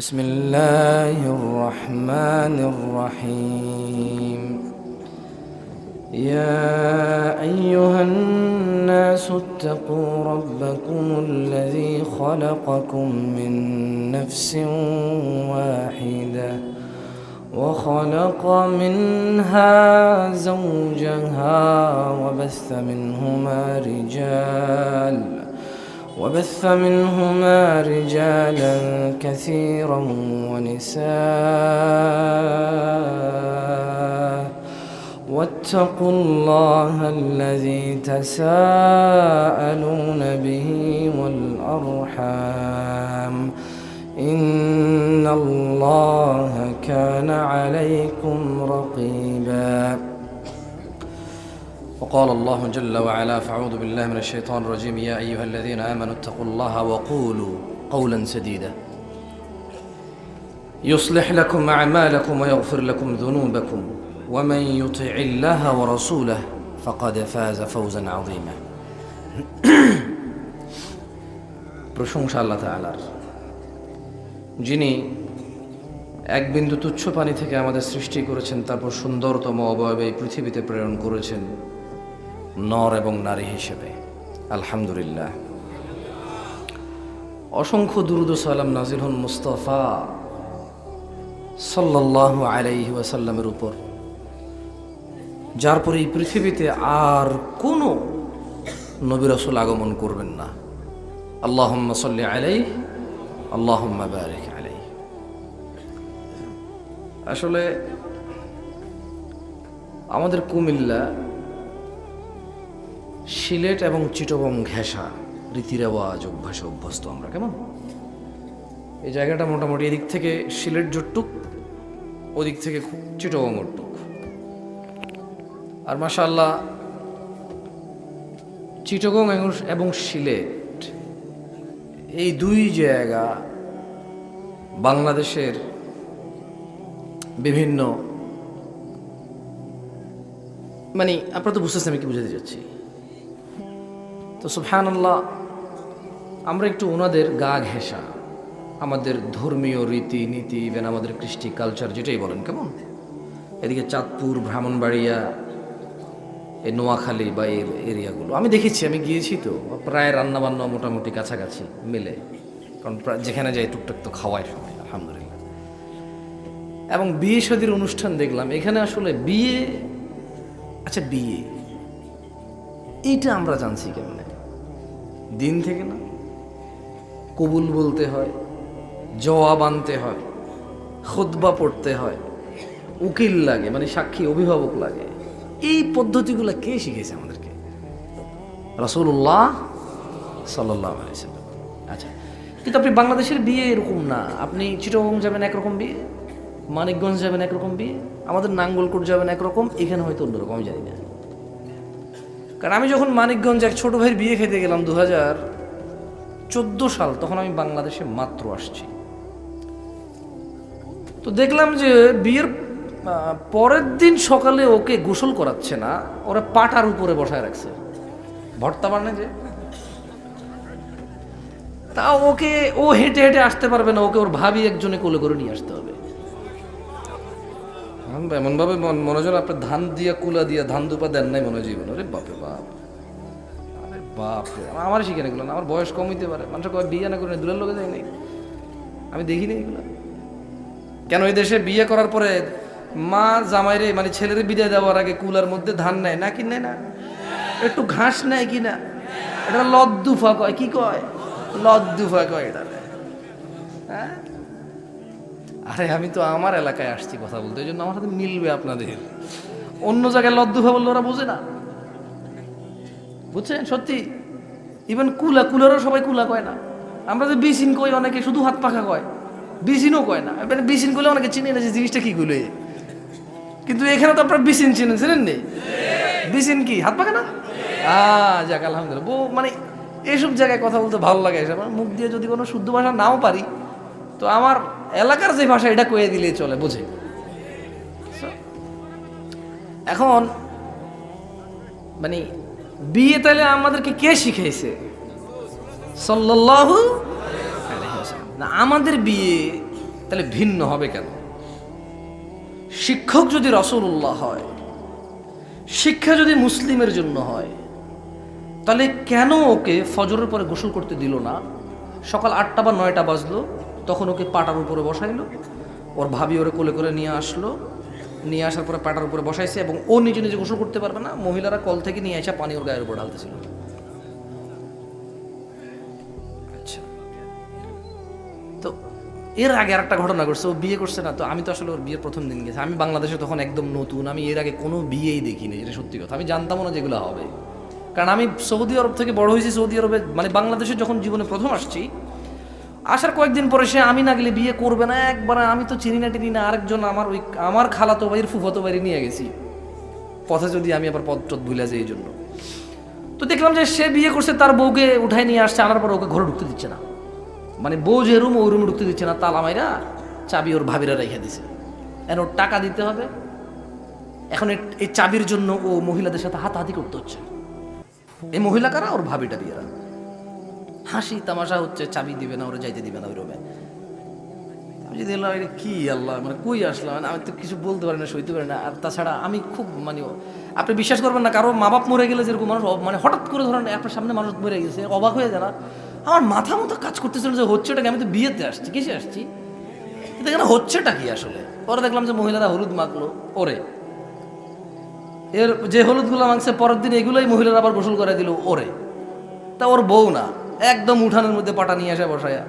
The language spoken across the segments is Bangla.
بسم الله الرحمن الرحيم يا أيها الناس اتقوا ربكم الذي خلقكم من نفس واحدة وخلق منها زوجها وبث منهما رجالا كثيرا ونساء واتقوا الله الذي تساءلون به والأرحام إن الله كان عليكم رقيبا وقال الله جل وعلا فأعوذ بالله من الشيطان الرجيم يا أيها الذين آمنوا اتقوا الله وقولوا قولا سديدا يصلح لكم أعمالكم ويغفر لكم ذنوبكم ومن يطع الله ورسوله فقد فاز فوزا عظيما প্রশংসা আল্লাহ তাআলার, যিনি এক বিন্দু তুচ্ছ পানি থেকে আমাদের সৃষ্টি করেছেন, তারপর সুন্দরতম অবয়বে এই পৃথিবীতে প্রেরণ করেছেন নর এবং নারী হিসেবে। আলহামদুলিল্লাহ। অসংখ্য দুরূদ ও সালাম নাজিল হন মুস্তাফা সাল্লাল্লাহু আলাইহি ওয়াসাল্লামের উপর, যার পরে এই পৃথিবীতে আর কোনো নবী রাসূল আগমন করবেন না। আল্লাহুম্মা সাল্লি আলাইহি আল্লাহুম্মা বারিক আলাইহি। আসলে আমাদের কুমিল্লা, সিলেট এবং চিটগং ঘেঁষা রীতি রেওয়াজ অভ্যাসে অভ্যস্ত আমরা। কেমন এই জায়গাটা মোটামুটি এদিক থেকে সিলেট জটটুক, ওদিক থেকে চিটগং ওটুক। আর মাশাআল্লাহ চিটগং এবং সিলেট এই দুই জায়গা বাংলাদেশের বিভিন্ন, মানে আপনারা তো বুঝতেছেন আমি কি বুঝাতে চাচ্ছি। তো সুবহানাল্লাহ, আমরা একটু ওনাদের গা ঘেঁষা, আমাদের ধর্মীয় রীতি নীতি, ইভেন আমাদের কৃষ্টি কালচার যেটাই বলেন, কেমন এদিকে চাঁদপুর, ব্রাহ্মণবাড়িয়া, এই নোয়াখালী বা এই এরিয়াগুলো আমি দেখেছি, আমি গিয়েছি, তো প্রায় রান্নাবান্না মোটামুটি কাছাকাছি মিলে, কারণ যেখানে যাই টুকটাক তো খাওয়াই সময় আলহামদুলিল্লাহ। এবং বিয়ে শাদীর অনুষ্ঠান দেখলাম এখানে। আসলে বিয়ে, আচ্ছা বিয়ে এইটা আমরা জানছি কেমনে? দিন থেকে না? কবুল বলতে হয়, জবাব আনতে হয়, খুতবা পড়তে হয়, উকিল লাগে, মানে সাক্ষী অভিভাবক লাগে। এই পদ্ধতিগুলো কে শিখেছে আমাদেরকে? রাসূলুল্লাহ সাল্লাল্লাহু আলাইহি ওয়াসাল্লাম। আচ্ছা, কিন্তু আপনি বাংলাদেশের বিয়ে এরকম না। আপনি চিটাগং যাবেন একরকম বিয়ে, মানিকগঞ্জ যাবেন একরকম বিয়ে, আমাদের নাঙ্গলকোট যাবেন একরকম, এখানে হয়তো অন্যরকম, আমি জানি না। কারণ আমি যখন মানিকগঞ্জ এক ছোট ভাইয়ের বিয়ে খেতে গেলাম 2014 সাল, তখন আমি বাংলাদেশে মাত্র আসছি। তো দেখলাম যে বিয়ের পরের দিন সকালে ওকে গোসল করাচ্ছে না, ওরা পাটার উপরে বসায় রাখছে, ভর্তা বানায় যে, তা ওকে, ও হেঁটে হেঁটে আসতে পারবে না, ওকে ওর ভাবি একজনে কোলে করে নিয়ে আসতে হবে। এমনভাবে মনে হয় আপনার ধান দিয়া কুলা দিয়া ধান দুপা দেন নাই মনে হয় জীবন। আরে বাপরে বাপ, আরে বাপ, আমার শিখে এগুলো না। আমার বয়স কম হইতে পারে, মানুষ কয় বিয়ে না করে দূরের লোকে যায় নাই, আমি দেখিনি এগুলো। কেন এই দেশে বিয়ে করার পরে মা জামাইরে, মানে ছেলেরে বিদায় দেওয়ার আগে কুলার মধ্যে ধান নেয় না, কি নেয় না, একটু ঘাস নেয় কি না? এটা লদ্দুফা কয়, কি কয়? লদ্দুফা কয় এটা। হ্যাঁ, আরে আমি তো আমার এলাকায় আসছি কথা বলতে, এই জন্য আমার সাথে মিলবে আপনাদের। অন্য জায়গায় লদ্দুফা বললে ওরা বোঝে না, বুঝছেন? সত্যি, ইভেন কুলারও সবাই কুলা কয় না। আমরা যে বিসিন কই, অনেকে শুধু হাত পাখা কয়, বিসিনও কয় না। বিসিন করলে অনেকে চিনে না যে জিনিসটা কি গুলো, কিন্তু এখানে তো আপনারা বিসিন চিনেন নি? বিসিন কি হাত পাখা না? যাক আলহামদুলিল্লাহ। মানে এইসব জায়গায় কথা বলতে ভালো লাগে। মুখ দিয়ে যদি কোনো শুদ্ধ ভাষা নাও পারি, তো আমার এলাকার যে ভাষা এটা কয়ে দিলেই চলে, বুঝে। এখন মানে বিয়ে তাহলে আমাদেরকে কে শিখাইছে? সাল্লাল্লাহু আলাইহি ওয়াসাল্লাম। না, আমাদের বিয়ে তাহলে ভিন্ন হবে কেন? শিক্ষক যদি রাসূলুল্লাহ হয়, শিক্ষা যদি মুসলিমের জন্য হয়, তাহলে কেন ওকে ফজরের পরে গোসল করতে দিল না? সকাল 8টা বা 9টা বাজলো, তখন ওকে পাটার উপরে বসাইলো, ওর ভাবি ওরে কোলে করে নিয়ে আসলো, নিয়ে আসার পরে পাটার উপরে বসাইছে, এবং ও নিজে নিজে গোসল করতে পারবে না, মহিলারা কল থেকে নিয়ে আসা পানি ওর গায়ের উপর ঢালতেছিল। আচ্ছা, তো এর আগে আর একটা ঘটনা ঘটছে, ও বিয়ে করছে না তো, আমি তো আসলে ওর বিয়ের প্রথম দিন গেছি, আমি বাংলাদেশে তখন একদম নতুন, আমি এর আগে কোনো বিয়েই দেখিনি, এটা সত্যি কথা, আমি জানতামও না যেগুলো হবে, কারণ আমি সৌদি আরব থেকে বড় হয়েছি, সৌদি আরবে মানে বাংলাদেশে যখন জীবনে প্রথম আসছি, আসার কয়েকদিন পরে সে আমি না গেলে বিয়ে করবে না, একবার আমি তো চিনি না, আরেকজন আমার খালাতো ভাইয়ের ফুফাতো বাড়ি নিয়ে গেছি পথে, যদি আমি আবার পথ ভুলে যাই এই জন্য। তো দেখলাম যে সে বিয়ে করছে, তার বউকে উঠাই নিয়ে আসছে, আনার পর ওকে ঘরে ঢুকতে দিচ্ছে না, মানে বউ যে রুম ওই রুমে ঢুকতে দিচ্ছে না, তালা মাইরা চাবি ওর ভাবিরা রেখে দিছে, এখন ওর টাকা দিতে হবে, এখন এই চাবির জন্য ও মহিলাদের সাথে হাতাহাতি করতে হচ্ছে। এই মহিলা কারা? ওর ভাবিটা বিয়েরা, হাসি তামাশা হচ্ছে, চাবি দিবে না, ওরা যাইতে দিবে না ওই রুমে। আমি যদি এলাম, এটা কি আল্লাহ, মানে কই আসলাম, মানে আমি তো কিছু বলতে পারি না, সইতে পারি না। আর তাছাড়া আমি খুব মানে, আপনি বিশ্বাস করবেন না, কারো মা বাপ মরে গেলে যেরকম মানুষ মানে হঠাৎ করে ধরেন আপনার সামনে মানুষ মরে গেছে, অবাক হয়ে যায় না? আমার মাথা মতো কাজ করতেছিল যে হচ্ছেটা কি, আমি তো বিয়েতে আসছি, কিসে আসছি, কিন্তু এখানে হচ্ছেটা কি আসলে। পরে দেখলাম যে মহিলারা হলুদ মাখলো ওরে, এর যে হলুদগুলো মাখছে পরের দিন এগুলোই মহিলারা আবার গোসল করে দিল ওরে, তা ওর বউ না, একদম উঠানের মধ্যে পাটা নিয়ে আসে বসায়া।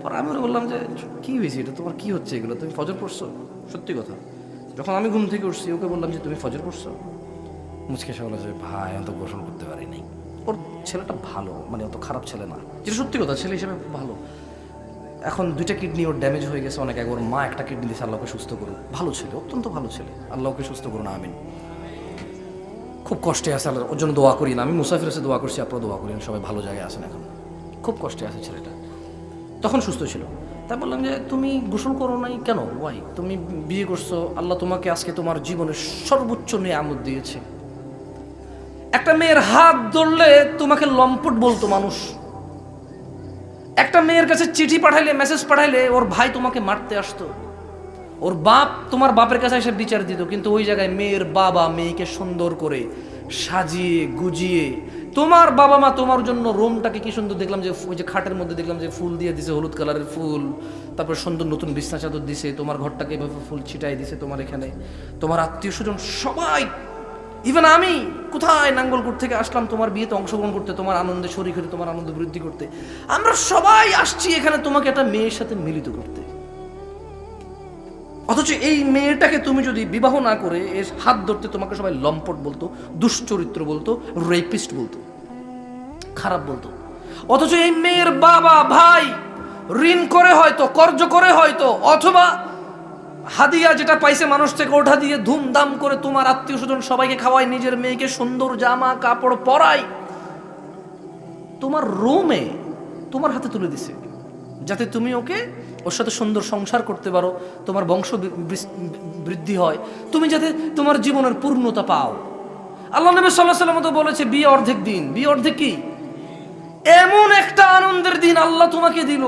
পর আমি ওরা বললাম যে কি হয়েছে, এটা তোমার কি হচ্ছে, এগুলো তুমি ফজর পড়ছো? সত্যি কথা, যখন আমি ঘুম থেকে উঠছি ওকে বললাম যে তুমি ফজর পড়ছো, মুচকে এসে বলে যে ভাই আমি তো গোসল করতে পারি নাই। ওর ছেলেটা ভালো, মানে অত খারাপ ছেলে না, যেটা সত্যি কথা, ছেলে হিসেবে খুব ভালো। এখন 2টা কিডনি ওর ড্যামেজ হয়ে গেছে অনেক আগে, ওর মা একটা কিডনি দিয়েছে, আল্লাহকে সুস্থ করুন, ভালো ছেলে, অত্যন্ত ভালো ছেলে, আল্লাহকে সুস্থ করুন, আমিন। খুব কষ্টে আছে, আল্লাহ ওর জন্য দোয়া করি না, আমি মুসাফির এসে দোয়া করছি, আপনারা দোয়া করেন, সবাই ভালো জায়গায় আছেন, এখন খুব কষ্টে আছে ছেলেটা, তখন সুস্থ ছিল। তাই বললাম যে তুমি গোসল করো নাই কেন, ওয়াই তুমি বিয়ে করছো, আল্লাহ তোমাকে আজকে তোমার জীবনের সর্বোচ্চ নিয়ামত দিয়েছে। একটা মেয়ের হাত ধরলে তোমাকে লম্পট বলতো মানুষ, একটা মেয়ের কাছে চিঠি পাঠাইলে, মেসেজ পাঠাইলে ওর ভাই তোমাকে মারতে আসতো, ওর বাপ তোমার বাপের কাছে এসে বিচার দিত, কিন্তু ওই জায়গায় মেয়ের বাবা মেয়েকে সুন্দর করে সাজিয়ে গুজিয়ে, তোমার বাবা মা তোমার জন্য রুমটাকে কি সুন্দর, দেখলাম যে ওই যে খাটের মধ্যে দেখলাম যে ফুল দিয়ে দিছে, হলুদ কালারের ফুল, তারপর সুন্দর নতুন বিছনা চাদর দিছে, তোমার ঘরটাকে এভাবে ফুল ছিটাই দিছে, তোমার এখানে তোমার আত্মীয় স্বজন সবাই, ইভেন আমি কোথায় নাঙ্গলকোট থেকে আসলাম তোমার বিয়েতে অংশগ্রহণ করতে, তোমার আনন্দে শরীক হতে, তোমার আনন্দ বৃদ্ধি করতে, আমরা সবাই আসছি এখানে তোমাকে একটা মেয়ের সাথে মিলিত করতে। অথচ এই মেয়েটাকে তুমি যদি বিবাহ না করে এর হাত ধরতে, তোমাকে সবাই লম্পট বলতো, দুশ্চরিত্র বলতো, রেপিস্ট বলতো, খারাপ বলতো। অথচ এই মেয়ের বাবা ভাই ঋণ করে হয়তো, কর্জ করে হয়তো, অথবা হাদিয়া যেটা পাইছে মানুষ থেকে ওঠা দিয়ে ধুমধাম করে তোমার আত্মীয় স্বজন সবাইকে খাওয়ায়, নিজের মেয়েকে সুন্দর জামা কাপড় পরায়, তোমার রুমে তোমার হাতে তুলে দিছে, যাতে তুমি ওকে ওর সাথে সুন্দর সংসার করতে পারো, তোমার বংশ বৃদ্ধি হয়, তুমি যাতে তোমার জীবনের পূর্ণতা পাও। আল্লাহ নবী সাল্লাল্লাহু আলাইহি ওয়াসাল্লাম তো বলেছে বিয়ে অর্ধেক দিন। বিয়ে অর্ধেক কি? এমন একটা আনন্দের দিন আল্লাহ তোমাকে দিল,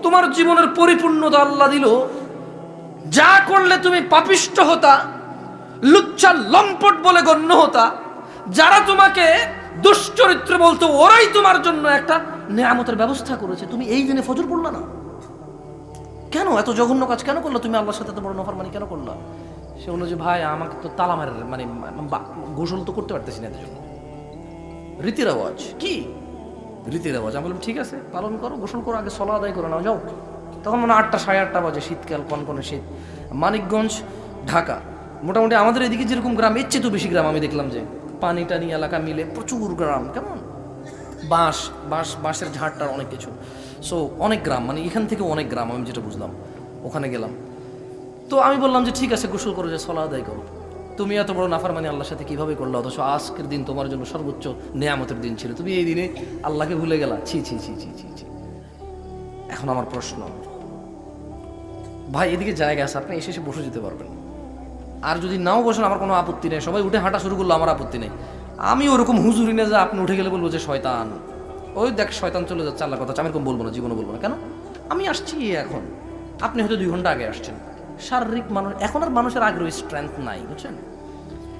তোমার জীবনের পরিপূর্ণতা আল্লাহ দিল, যা করলে তুমি পাপিষ্ঠ হতা, লুচ্চা লম্পট বলে গণ্য হতা, যারা তোমাকে দুশ্চরিত্র বলতো, ওরাই তোমার জন্য একটা নেয়ামতের ব্যবস্থা করেছে। তুমি এই দিনে ফজর পড়লা না কেন? এত জঘন্য কাজ কেন করলা? তুমি আল্লাহর সাথে এত বড় নাফরমানি কেন করলা? সে বললো যে ভাই আমাকে তো তালা মারে, মানে গোসল তো করতে পারতেছি না, এদের জন্য রীতি রেওয়াজ। কি রীতি রেওয়াজ? আমি বললাম ঠিক আছে পালন করো, গোসল করো, আগে সলা আদায় করো না, যাও। তখন মানে 8টা 8:30 বাজে, শীতকাল, কনকনে শীত, মানিকগঞ্জ ঢাকা, মোটামুটি আমাদের এদিকে যেরকম গ্রাম, এর চেয়ে তো বেশি গ্রাম। আমি দেখলাম যে পানি টানি এলাকা মিলে প্রচুর গ্রাম, কেমন বাঁশের ঝাড়টার অনেক কিছু, সো অনেক গ্রাম, মানে এখান থেকে অনেক গ্রাম, আমি যেটা বুঝলাম। ওখানে গেলাম, তো আমি বললাম যে ঠিক আছে গোসল করো, যে সলা আদায় করো। তুমি এত বড় নাফরমানি আল্লাহর সাথে কিভাবে করলো? অথচ আজকের দিন তোমার জন্য সর্বোচ্চ নেয়ামতের দিন ছিল, তুমি এই দিনে আল্লাহকে ভুলে গেলা। ছি ছি ছি ছি ছি ছি। এখন আমার প্রশ্ন, ভাই এদিকে জায়গা আছে, আপনি এসে বসে যেতে পারবেন, আর যদি নাও বসেন আমার কোনো আপত্তি নেই, সবাই উঠে হাঁটা শুরু করলো, আমার আপত্তি নেই। আমি ওরকম হুজুরি না যে আপনি উঠে গেলে বলবো যে শয়তান, ওই দেখ শয়তান চলে যাচ্ছে, আল্লাহর কথা আমি এরকম বলবো না, জীবনে বলবো না। কেন? আমি আসছি এখন, আপনি হয়তো 2 ঘন্টা আগে আসছেন, শারীরিক মানুষ এখন আর মানুষের আগ্রহী স্ট্রেংথ নাই, বুঝছেন?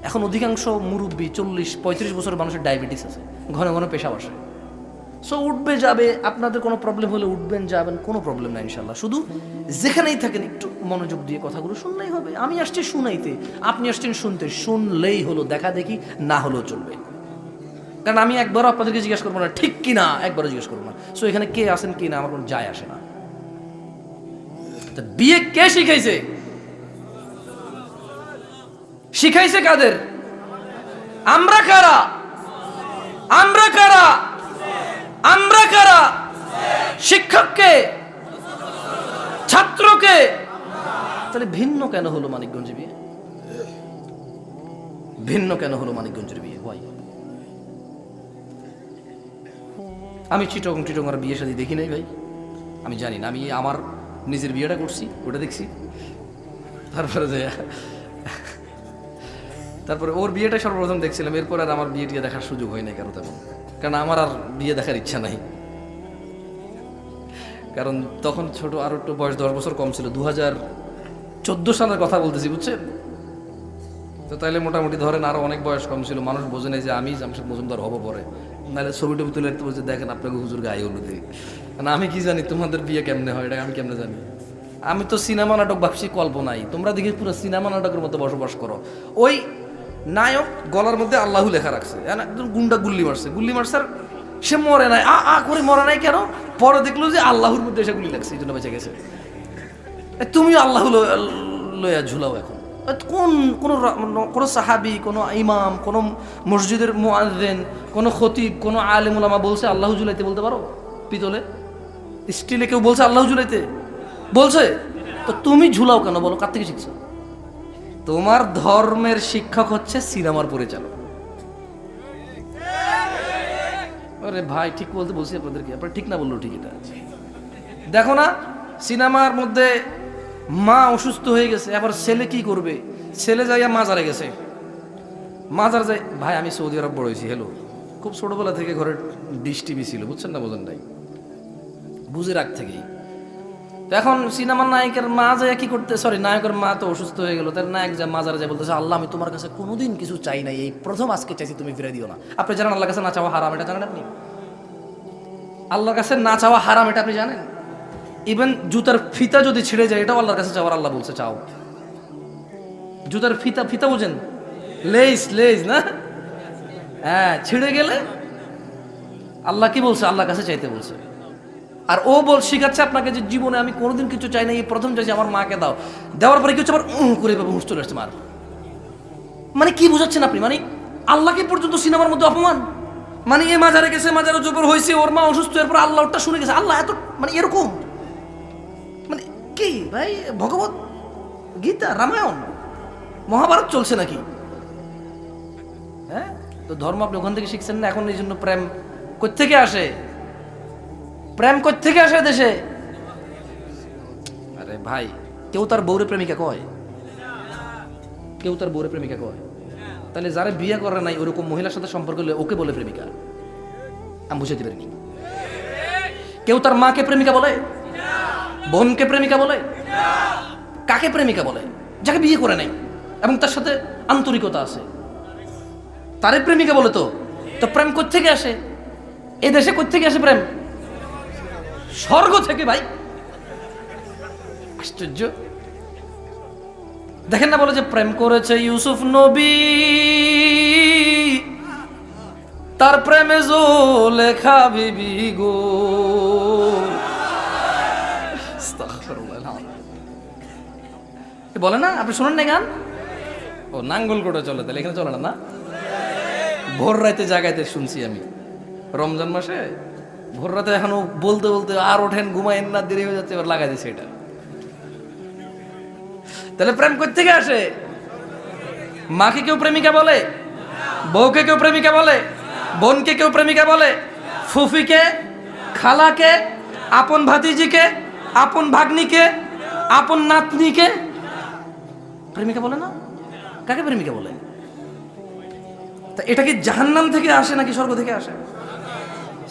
এখন অধিকাংশ মুরব্বী 40-35 বছরের মানুষের ডায়াবেটিস আছে, ঘন ঘন পেশাব আসে। সো উঠবে যাবে, আপনাদের কোনো প্রবলেম হলে উঠবেন যাবেন, কোনো প্রবলেম নাই ইনশাল্লাহ। শুধু যেখানেই থাকেন একটু মনোযোগ দিয়ে কথাগুলো শুনলেই হবে। আমি আসছি শুনাইতে, আপনি আসছেন শুনতে, শুনলেই হলো, দেখা দেখি না হলেও চলবে। কারণ আমি একবারও আপনাদেরকে জিজ্ঞেস করবো না ঠিক কি না, একবারও জিজ্ঞেস করবো না। সো এখানে কে আসেন কি না আমার কোনো যায় আসে না। বিয়ে কে শিখাইছে? শিখাইছে কাদের? আমরা কারা? আমরা কারা? আমরা কারা? শিক্ষককে, ছাত্রকে। তাহলে ভিন্ন কেন হলো মানিকগঞ্জে বিয়ে? ভিন্ন কেন হলো মানিকগঞ্জের বিয়ে? ভাই আমি চিটং আর বিয়ে শাদী দেখি নাই ভাই, আমি জানি না। আমি আমার নিজের বিয়েটা করছি, ওটা দেখছি। তারপরে ওর বিয়েটা সর্বপ্রথম দেখছিলাম, এরপর আর আমার বিয়ে দেখার সুযোগ হয় না কারো তেমন, কারণ আমার আর বিয়ে দেখার ইচ্ছা নাই। কারণ তখন ছোট, আরো একটু বয়স 10 বছর কম ছিল, 2014 সালের কথা বলতেছি, বুঝছেন? তো তাইলে মোটামুটি ধরেন আরো অনেক বয়স কম ছিল, মানুষ বোঝে নাই যে আমি জামশেদ মজুমদার হবো পরে, নাহলে ছবি টবি তুলে একটু বলছে দেখেন আপনাকে হুজুর গায়ে হলুদে। কারণ আমি কি জানি তোমাদের বিয়ে কেমনে হয়, এটা আমি কেমনে জানি? আমি তো সিনেমা নাটক ভাবছি কল্পনাই, তোমরা দেখি পুরো সিনেমা নাটকের মতো বসবাস করো। ওই নায়ক গলার মধ্যে আল্লাহু লেখা রাখছে, একজন গুন্ডা গুল্লি মারছে, আর সে মরে নাই, আ করে মরে নাই কেন? পরে দেখলো যে আল্লাহর মধ্যে এসে গুলি লাগছে, এই জন্য বেঁচে গেছে। তুমিও আল্লাহ লইয়া ঝুলাও এখন। কোন সাহাবি, কোন ইমাম, কোন মসজিদের মুয়াজ্জিন, কোন খতিব, কোন আলেম উলামা বলছে আল্লাহ ঝুলাইতে? বলতে পারো? পিতলে, স্টিলে কেউ বলছে আল্লাহ ঝুলাইতে? বলছে? তো তুমি ঝুলাও কেন বলো? কার থেকে শিখছো? তোমার ধর্মের শিক্ষক হচ্ছে সিনেমার পরিচালক। আরে ভাই ঠিক বলতে বলছি আপনাদেরকে, আপনারা ঠিক না বললো ঠিক। এটা দেখো না, সিনেমার মধ্যে মা অসুস্থ হয়ে গেছে, আবার ছেলে কি করবে? ছেলে যাইয়া মাজারে গেছে, মাজার যাই। ভাই আমি সৌদি আরব বড় হয়েছি, হেলো, খুব ছোটবেলা থেকে ঘরে ডিশ টিভি ছিল, বুঝছেন না? বোঝেন নাই, বুঝে রাখ থেকেই। তো এখন সিনেমার নায়কের মা যায় কি করতে, সরি নায়কের মা তো অসুস্থ হয়ে গেল, তার নায়ক যা মাজারে যায় বলতেছে আল্লাহ আমি তোমার কাছে কোনোদিন কিছু চাই নাই, এই প্রথম আজকে চাইছি, তুমি ফিরে দিও না। আপনি জানেন আল্লাহর কাছে না চাওয়া হারাম, এটা জানেন আপনি? আল্লাহর কাছে না চাওয়া হারাম, এটা আপনি জানেন? ইভেন জুতার ফিতা যদি ছিঁড়ে যায়, এটাও আল্লাহর কাছে চাওয়ার, আল্লাহ বলছে চাও। জুতার ফিতা বোঝেন? লেজ না, হ্যাঁ, ছিঁড়ে গেলে আল্লাহ কি বলছে? আল্লাহর কাছে চাইতে বলছে। আর ও শিখাচ্ছে আপনাকে যে জীবনে আমি কোনোদিন কিছু চাই না, এই প্রথম চাইছি আমার মাকে দাও, দেওয়ার পরে কি হচ্ছে? আবার করে হুঁশ চলে আসছে মার। মানে কি বুঝাচ্ছেন আপনি? মানে আল্লাহকে পর্যন্ত সিনেমার মধ্যে অপমান। মানে এ মাজারে গেছে, মাজারে জবর হয়েছে, ওর মা অসুস্থ, এরপর আল্লাহ ওটা শুনে গেছে, আল্লাহ এত মানে এরকম, মানে কি ভাই? ভগবত গীতা, রামায়ণ, মহাভারত চলছে নাকি? হ্যাঁ, তো ধর্ম আপনি ওখান থেকে শিখছেন না। এখন এই জন্য প্রেম কোত্থেকে আসে? প্রেম কোত্থেকে আসে দেশে? আরে ভাই, কেউ তার বউরে প্রেমিকা কয়? কেউ তার বউরে প্রেমিকা কয়? তাহলে যারা বিয়ে করে নাই ওরকম মহিলার সাথে সম্পর্ক হলে ওকে বলে প্রেমিকা? আমি বুঝাতে পারিনি। কেউ তার মাকে প্রেমিকা বলে? বোনকে প্রেমিকা বলে? কাকে প্রেমিকা বলে? যাকে বিয়ে করে নাই এবং তার সাথে আন্তরিকতা আছে, তারে প্রেমিকা বলে। তো প্রেম কোত্থেকে আসে? এ দেশে কোত্থেকে আসে প্রেম? স্বর্গ থেকে ভাই। আশ্চর্য। দেখেন না, বলে যে প্রেম করেছে ইউসুফ নবী, তার প্রেমে লেখা বিবি গো। বলে না, আপনি শুনেন না গান? ও নাঙ্গল করে চলে, তাহলে এখানে চলে না? ভোর রাতে জাগাইতে শুনছি আমি রমজান মাসে, ভোর রাতে এখনো বলতে বলতে আর ওঠেন, ঘুমাইন না, দেরি হয়ে যাচ্ছে, এবার লাগাই দিচ্ছে এটা। তাহলে প্রেম কোত্থেকে আসে? মাকে কেউ প্রেমিকা বলে? বউকে কেউ প্রেমিকা বলে? বোনকে কেউ প্রেমিকা বলে? ফুফিকে, খালাকে, আপন ভাতিজিকে, আপন ভাগ্নিকে, আপন নাতনিকে প্রেমিকা বলে না? কাকে প্রেমিকা বলে? তা এটা কি জাহান্নাম থেকে আসে নাকি স্বর্গ থেকে আসে?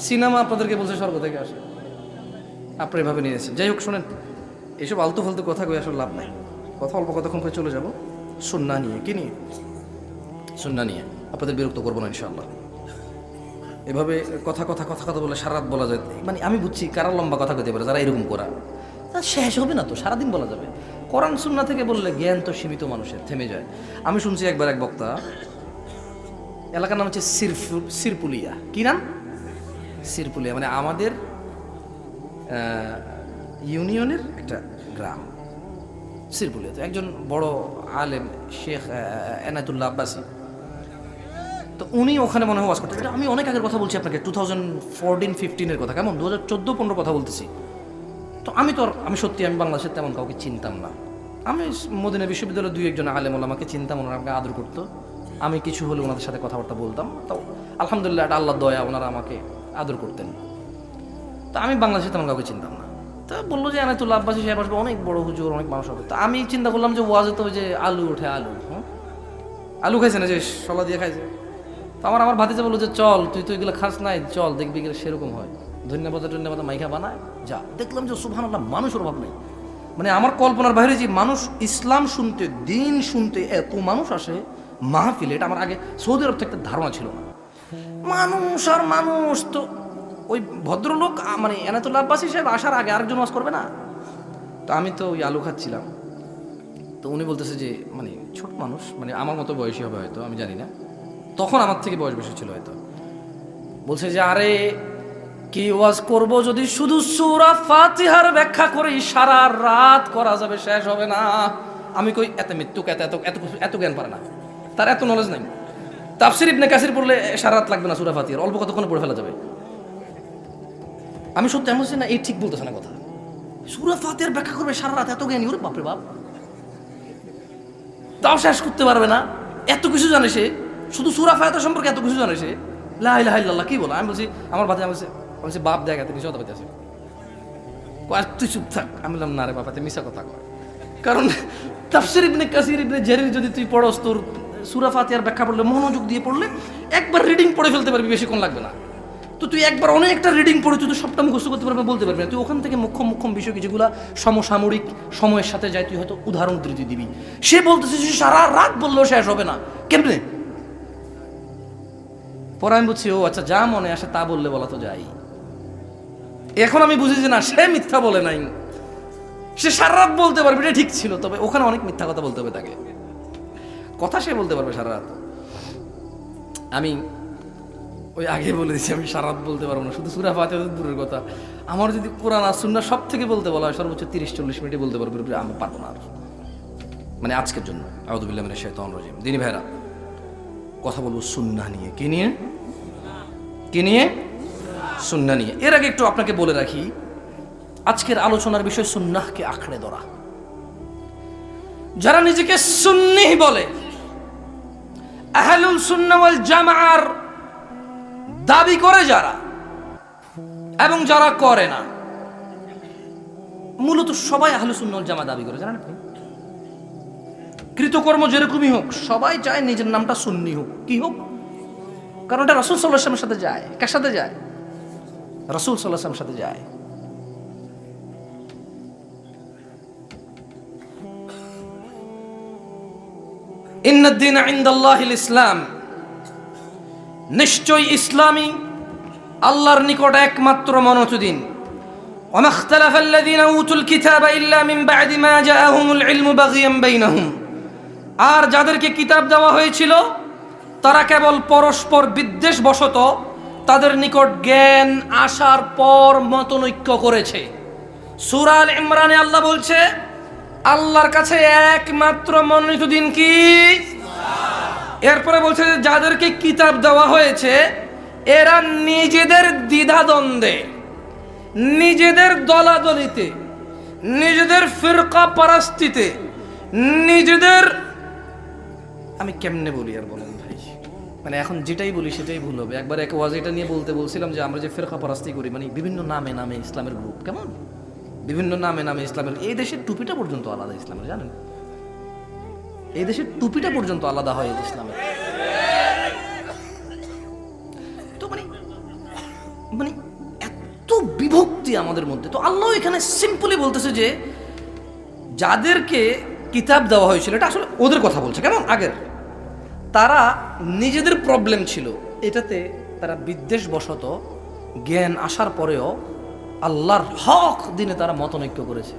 সিনেমা আপনাদেরকে বলছে স্বর্গ থেকে আসে, আপনি এভাবে নিয়েছেন। যাই হোক, শোনেন, এইসব আলতু ফালতু কথা কই আসলে লাভ নাই। কথা অল্প কতক্ষণ করে চলে যাব সুন্নাহ নিয়ে। কি নিয়ে? সুন্নাহ নিয়ে। আপনাদের বিরক্ত করবো না ইনশাআল্লাহ। এভাবে কথা কথা কথা কথা বলে সারা রাত বলা যায়, মানে আমি বুঝছি কারা লম্বা কথা কইতে পারে, যারা এরকম করা তা শেষ হবে না তো, সারাদিন বলা যাবে। কোরআন সুন্নাহ থেকে বললে জ্ঞান তো সীমিত, মানুষের থেমে যায়। আমি শুনছি একবার এক বক্তা, এলাকার নাম হচ্ছে সিরপুলিয়া। কি নাম? সিরপুলিয়া, মানে আমাদের ইউনিয়নের একটা গ্রাম সিরপুলিয়াতে। একজন বড় আলেম শেখ এনায়েতুল্লাহ আব্বাসী, তো উনি ওখানে মনে হয় ওয়াজ করতে। আমি অনেক আগের কথা বলছি আপনাকে, 2014-15 কথা, কেমন 2014-15 কথা বলতেছি। তো আমি সত্যি আমি বাংলাদেশের তেমন কাউকে চিনতাম না। আমি মদিনা বিশ্ববিদ্যালয়ের 2-1 আলেম ওলামাকে চিনতাম, ওনারা আমাকে আদর করতো, আমি কিছু হলে ওনাদের সাথে কথাবার্তা বলতাম। তো আলহামদুলিল্লাহ এটা আল্লাহর দয়া, ওনারা আমাকে আদর করতেন। তো আমি বাংলাদেশে তেমন কাউকে চিনতাম না। তা বললো যে এনায়েতুল্লাহ আব্বাসী সাহেব আসবে, অনেক বড় হুজুর, অনেক মানুষ হবে। তো আমি চিন্তা করলাম যে ওয়াজে তো ওই যে আলু ওঠে, আলু খাইছে না, যে শলা দিয়ে খাইছে। তো আমার ভাতিজা বললো যে চল, তুই তো এগুলো খাস নাই, চল দেখবি গেলে সেরকম হয়, ধন্যবাদ মাইখা বানায় যা। দেখলাম যে সুবহানাল্লাহ, মানুষের অভাব নেই। মানে আমার কল্পনার বাইরে যে মানুষ ইসলাম শুনতে, দিন শুনতে এত মানুষ আসে মাহফিলে, এটা আমার আগে সৌদি আরব থেকে ধারণা ছিল না। মানুষ আর মানুষ। তো ওই ভদ্রলোক মানে এনায়েতুল্লাহ আব্বাসী সাহেব আসার আগে আরেকজন ওয়াজ করবে না। তো আমি তো ওই আলু খাচ্ছিলাম, তো উনি বলতেছে যে মানে ছোট মানুষ, মানে আমার মতো বয়সী হবে হয়তো, আমি জানি না, তখন আমার থেকে বয়স বেশি ছিল হয়তো। বলছে যে আরে কি ওয়াজ করব যদি শুধু সূরা ফাতিহার ব্যাখ্যা করি, সারা রাত করা যাবে, শেষ হবে না। আমি কই এত মৃত্যু, এত জ্ঞান পারে না, তার এত নলেজ নাই। তাফসির ইবনে কাসির পড়লে সারা রাত লাগবে না, সূরা ফাতিহার অল্প কতক্ষণে পড়ে ফেলা যাবে। আমি সত্যি এমন না, এই ঠিক বলতেছে না কথা। সূরা ফাতিহার ব্যাখ্যা করবে সারা রাত, এত জ্ঞানী, ওরে বাপরে বাপ, তাও শেষ করতে পারবে না। এত কিছু জানে সে, শুধু সূরা ফাতিহা সম্পর্কে এত কিছু জানে সে। লা ইলাহা ইল্লাল্লাহ কি বলে? আমি বলছি আমার ভাতে, আমি বলছি বাপ দেখা তুমি সদা পাইতে আছে, তুই চুপ থাক। আমি বললাম না রে বাপাতে মিশা কথা কয়। কারণ তাফসির ইবনে কাসির ইবনে জারির যদি তুই পড়স, তোর সূরা ফাতিহার ব্যাখ্যা পড়লে, মনোযোগ দিয়ে পড়লে একবার রিডিং পড়ে ফেলতে পারবি, বেশিক্ষণ লাগবে না। তো তুই একবার অনেকটা রিডিং পড়ে তুই তো সবটা মুখস্থ করতে পারবি, বলতে পারবি না। তুই ওখান থেকে মুখ্যম বিষয় যেগুলো সমসাময়িক সময়ের সাথে যায়, তুই হয়তো উদাহরণ উদ্ধৃতি দিবি। সে বলতেছে যে সারা রাত বললেও শেষ হবে না, কেমনে? পরে আমি বুঝছি, ও আচ্ছা, যা মনে আসে তা বলা তো যাই। এখন আমি বুঝি যে না, সে মিথ্যা বলে নাই, সে সারা রাত বলতে পারবে, এটা ঠিক ছিল। তবে ওখানে অনেক মিথ্যা কথা বলতে হবে তাকে, কথা সে বলতে পারবে সারা রাত। আমি ওই আগে বলে দিচ্ছি, আমি সারা রাত বলতে পারবো না, শুধু সূরা ফাতিহা দূরের কথা। আমার যদি কোরআন আর সুন্নাহ সব থেকে বলতে বলা হয়, সর্বোচ্চ 30-40 মিনিটে বলতে পারবো, আমি পারবো না আর। মানে আজকের জন্য আউযু বিল্লাহি মিনাশ শাইতানির রাজিম। দিনী ভাইরা, কথা বলবো সুন্নাহ নিয়ে। কি নিয়ে? কি নিয়ে? সুন্নাহ নিয়ে। এর আগে একটু আপনাকে বলে রাখি, আজকের আলোচনার বিষয় সুন্নাহকে আঁকড়ে ধরা। যারা নিজেকে সুন্নি বলে, আহলুল সুন্নাহ ওয়াল জামাআর দাবি করে যারা, এবং যারা করে না, মূলত সবাই আহলুস সুন্নাহ ওয়াল জামাআ দাবি করে, জানেন আপনি? কৃতকর্ম যেরকমই হোক, সবাই চায় নিজের নামটা সুন্নি হোক। কি হোক? কারণ এটা রাসূল সাল্লাল্লাহু আলাইহি ওয়াসাল্লামের সাথে যায়। কার সাথে যায়? রাসূল সাল্লাল্লাহু আলাইহি ওয়াসাল্লামের সাথে যায়। ইন্নাদ দীনা ইনদাল্লাহিল ইসলাম, নিশ্চয় ইসলামই আল্লাহর নিকট একমাত্র মনোনীত দিন। ওয়া মাখতালাফাল্লাযীনা উতুল কিতাবা ইল্লা মিন বা'দি মা জাআহুমুল ইলমু বাগিয়ান বাইনাহুম, আর যাদেরকে কিতাব দেওয়া হয়েছিল তারা কেবল পরস্পর বিদ্বেষবশত তাদের নিকট জ্ঞান আসার পর মতনৈক্য করেছে। সূরা আল ইমরানে আল্লাহ বলছে, আল্লাহর কাছে একমাত্র মনোনীত দিন কি? এরপরে বলছে যে যাদেরকে কিতাব দেওয়া হয়েছে এরা নিজেদের দ্বিধাদ্বন্দ্বে, নিজেদের দলাদলিতে, নিজেদের ফিরকা পারাস্তিতে, নিজেদের, আমি কেমনে বলি আর বলেন ভাই, মানে এখন যেটাই বলি সেটাই ভুল হবে। একবার এক ওয়াজ এটা নিয়ে বলছিলাম যে আমরা যে ফিরকা পারাস্তি করি, মানে বিভিন্ন নামে নামে ইসলামের গ্রুপ, কেমন বিভিন্ন নামে নামে ইসলামের, এই দেশের টুপিটা পর্যন্ত আলাদা ইসলামের, জানেন? এই দেশের টুপিটা পর্যন্ত আলাদা হয় ইসলামের। তো মানে এত বিভক্তি আমাদের মধ্যে। তো আল্লাহ এখানে সিম্পলি বলতেছে যে যাদেরকে কিতাব দেওয়া হয়েছিল, এটা আসলে ওদের কথা বলছে, কেমন আগের, তারা নিজেদের প্রবলেম ছিল এটাতে, তারা বিদ্বেষবশত জ্ঞান আসার পরেও আল্লাহর হক দিনে তারা মতনৈক্য করেছে।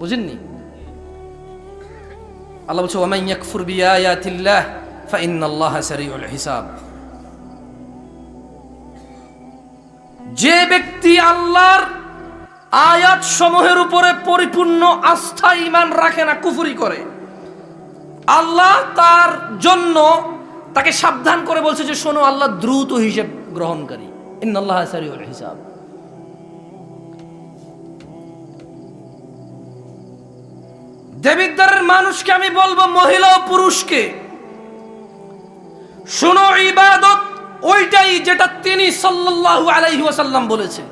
বুঝেননি? আল্লাহ বলছে ওয়া মান ইয়াকফুর বিআয়াতিল্লাহ ফাইন্নাল্লাহা সারিউল হিসাব। যে ব্যক্তি আল্লাহর আয়াত সমূহের উপরে পরিপূর্ণ আস্থা ঈমান রাখে না, কুফরি করে, আল্লাহ তার জন্য তাকে সাবধান করে বলছে যে শোনো, আল্লাহ দ্রুত হিসাব গ্রহণকারী, ইন্নাল্লাহা সারিউল হিসাব। দেবিদ্বারের মানুষকে আমি বলবো, মহিলা ও পুরুষকে, শোনো, ইবাদত ওইটাই যেটা তিনি সাল্লাল্লাহু আলাইহি ওয়াসাল্লাম বলেছে।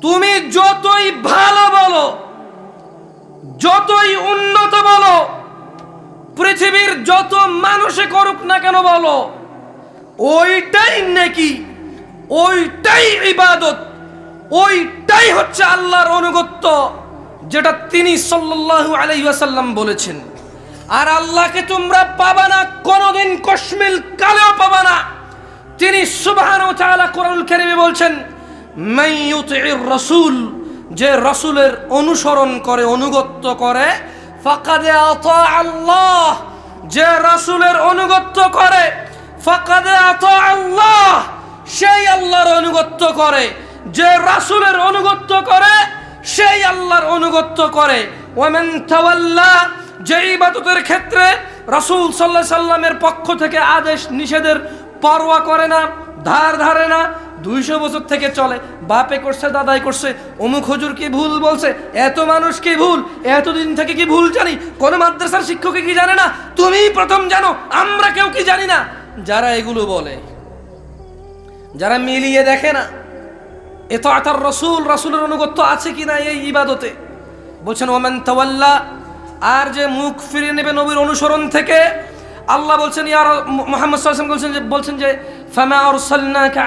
তুমি যতই ভালো বলো, যতই উন্নত বলো, পৃথিবীর যত মানুষে করুক না কেন বলো, ওইটাই নেকি, ওইটাই ইবাদত, ওইটাই হচ্ছে আল্লাহর আনুগত্য, যেটা তিনি সাল্লাল্লাহু আলাইহি ওয়াসাল্লাম বলেছেন। আর আল্লাহকে তোমরা পাবা না, কোনোদিন কশমিল কালেও পাবা না। তিনি সুবহানাহু ওয়া তাআলা কোরআনুল কারীমে বলছেন, মান ইউতি'র রাসূল, যে রাসূলের অনুসরণ করে, অনুগত্য করে, ফাকাদ আতা আল্লাহ, যে রাসূলের অনুগত্য করে, ফাকাদ আতা আল্লাহ, সেই আল্লাহর অনুগত্য করে। যে রাসূলের অনুগত্য করে সেই আল্লাহর অনুগত্য করে। ওয়া মান তাওয়াল্লা, যে ইবাদতের ক্ষেত্রে রাসূল সাল্লাল্লাহু আলাইহি সাল্লামের পক্ষ থেকে আদেশ নিষেধের পরোয়া করে না, ধার ধারে না, 200 বছর থেকে চলে, বাপে করছে, দাদাই করছে, অমুক হুজুর কি ভুল বলছে, এত মানুষ কি ভুল, এতদিন থেকে কি ভুল জানি, কোন মাদ্রাসার শিক্ষক কি জানে না, তুমি প্রথম জানো, আমরা কেউ কি জানি না। যারা এগুলো বলে, যারা মিলিয়ে দেখে না ইতাআতুর রাসূল, রাসূলের অনুগত্য আছে কিনা এই ইবাদতে, বলছেন ওয়া মান তাওয়াল্লা, আর যে মুখ ফিরিয়ে নেবে নবীর অনুসরণ থেকে, আল্লাহ বলছেন ইয়া মুহাম্মদ সাল্লাল্লাহু আলাইহি ওয়াসাল্লাম বলছেন যে ফামা আরসালনাকা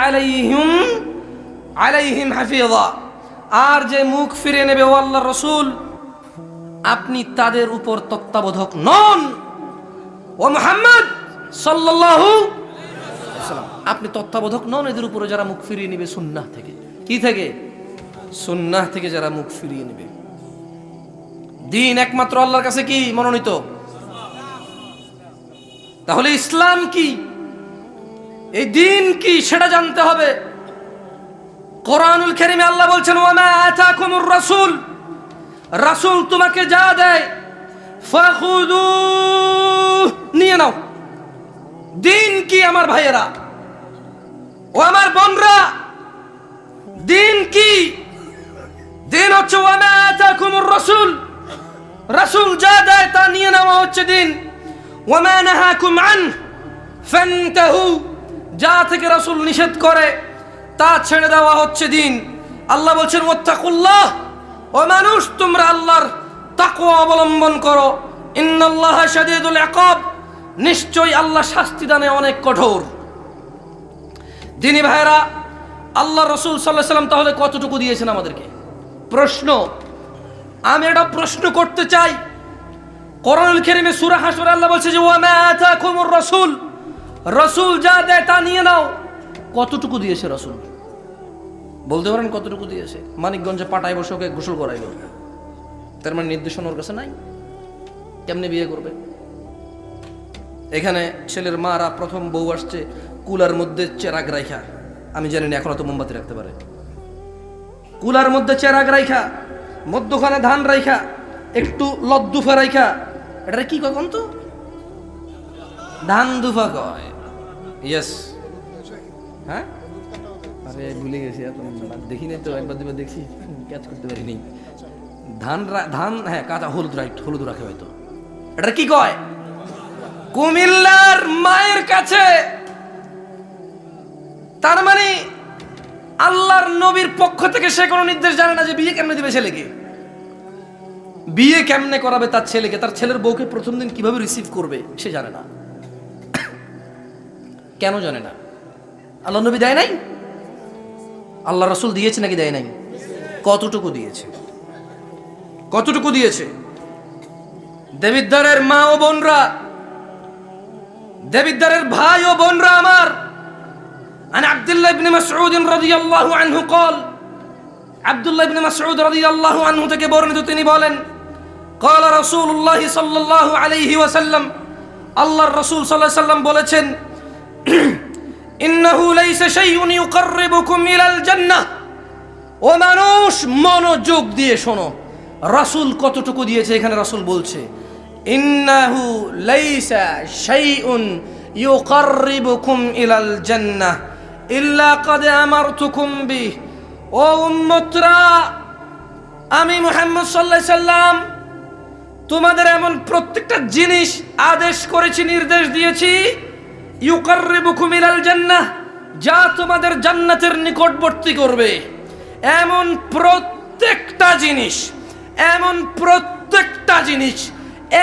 আলাইহিম হাফিযা, আর যে মুখ ফিরিয়ে নেবে ও আল্লাহর রাসূল, আপনি তাদের উপর তত্ত্বাবধায়ক নন। ও মুহাম্মদ সাল্লাল্লাহু আলাইহি ওয়াসাল্লাম, আপনি তত্ত্বাবধায়ক নন এদের উপরে যারা মুখ ফিরিয়ে নেবে সুন্নাহ থেকে। কি থেকে? সুন্নাহ থেকে যারা মুখ ফিরিয়ে নেবে। দিন একমাত্র আল্লাহর কাছে কি মনোনীত। তাহলে ইসলাম কি, এই দিন কি, সেটা জানতে হবে। কোরআনুল কারীমে আল্লাহ বলছেন ওয়া মা আতাকুমুর রাসূল, রাসূল তোমাকে যা দেয় ফাখুযু, নিয়ে নাও। দিন কি আমার ভাইয়েরা ও আমার বোনরা, দিন কি? দিন হচ্ছে ওয়া মা আতাকুমুর রাসূল, রাসূল যা দেয় তা নিয়ে নেওয়া হচ্ছে দিন। ওয়া মা নাহাকুম আন ফান্তাহু, যা থেকে রাসূল নিষেধ করে তা ছেড়ে দেওয়া হচ্ছে দিন। আল্লাহ বলছেন ওয়াত্তাকুল্লাহ, ও মানুষ তোমরা আল্লাহর তাকওয়া অবলম্বন করো। ইন্নাল্লাহা শাদীদুল ইকাব, নিশ্চয়ই আল্লাহ শাস্তি দানে অনেক কঠোর। দিনী ভাইরা, আল্লাহ রাসূল সাল্লাল্লাহু আলাইহি ওয়াসাল্লাম তাহলে কতটুকু দিয়েছেন আমাদেরকে? প্রশ্ন, আমি এটা প্রশ্ন করতে চাই। কোরআনুল কারীমে সূরা হাশরে আল্লাহ বলছে যে ওয়া মা আতাকুমুর রাসূল, রাসূল যা দেয় তা নিয়ে নাও। কতটুকু দিয়েছে রাসূল? বলতে পারেন কতটুকু দিয়েছে? মানিকগঞ্জে পাটায় বসে ওকে গোসল করাইলো, তার মানে নির্দেশনা ওর কাছে নাই, কেমনে বিয়ে করবে? এখানে ছেলের মারা প্রথম বউ আসছে, কুলার মধ্যে চেরাগ রাইখা, আমি জানি না এখন তো মোমবাতি রাখতে পারে, কুলার মধ্যে চেরাগ রাইখা, মধ্যখানে ধান রাইখা, একটু লদ্দুফা রাইখা, এটা কি কয় কোন তো? ধান দুফা কয়। ইয়েস, হ্যাঁ, আরে ভুলে গেছি, দেখি নাই তো, একবার দুবার দেখছি, ক্যাচ করতে পারিনি। ধান, হ্যাঁ, কাঁচা হলুদ, রাইট, হলুদ রাখে হয়তো। এটা কি কয়? কুমিল্লার মায়ের কাছে। তার মানে আল্লাহর নবীর পক্ষ থেকে সে কোনো নির্দেশ জানে না যে বিয়ে কেমনে দিবে ছেলেকে, বিয়ে কেমনে করাবে তার ছেলেকে, তার ছেলের বউকে প্রথম দিন কিভাবে রিসিভ করবে সে জানে না। কেন জানে না? আল্লাহ নবী দেয় নাই? আল্লাহ রাসূল দিয়েছে নাকি দেয় নাই? কতটুকু দিয়েছে? কতটুকু দিয়েছে? দেবিদ্বারের মা ও বোনরা, দেবিদ্বারের ভাই ও বোনরা আমার, عن عبد الله بن مسعود رضي الله عنه قال عبد الله بن مسعود رضي الله عنه থেকে বর্ণিত তিনি বলেন قال رسول الله صلى الله عليه وسلم আল্লাহর রাসূল সাল্লাল্লাহু আলাইহি ওয়াসাল্লাম বলেছেন إنه ليس شيء يقربكم إلى الجنة ও মানুষ মনোযোগ দিয়ে শোনো রাসূল কতটুকু দিয়েছে এখানে রাসূল বলছে إنه ليس شيء يقربكم إلى الجنة إلا قد أمرتكم به ও উম্মতরা আমি মুহাম্মদ সাল্লাল্লাহু আলাইহি সাল্লাম তোমাদের এমন প্রত্যেকটা জিনিস আদেশ করেছি নির্দেশ দিয়েছি ইউকাররিবুকুম ইলাল জান্নাহ যা তোমাদের জান্নাতের নিকটবর্তী করবে এমন প্রত্যেকটা জিনিস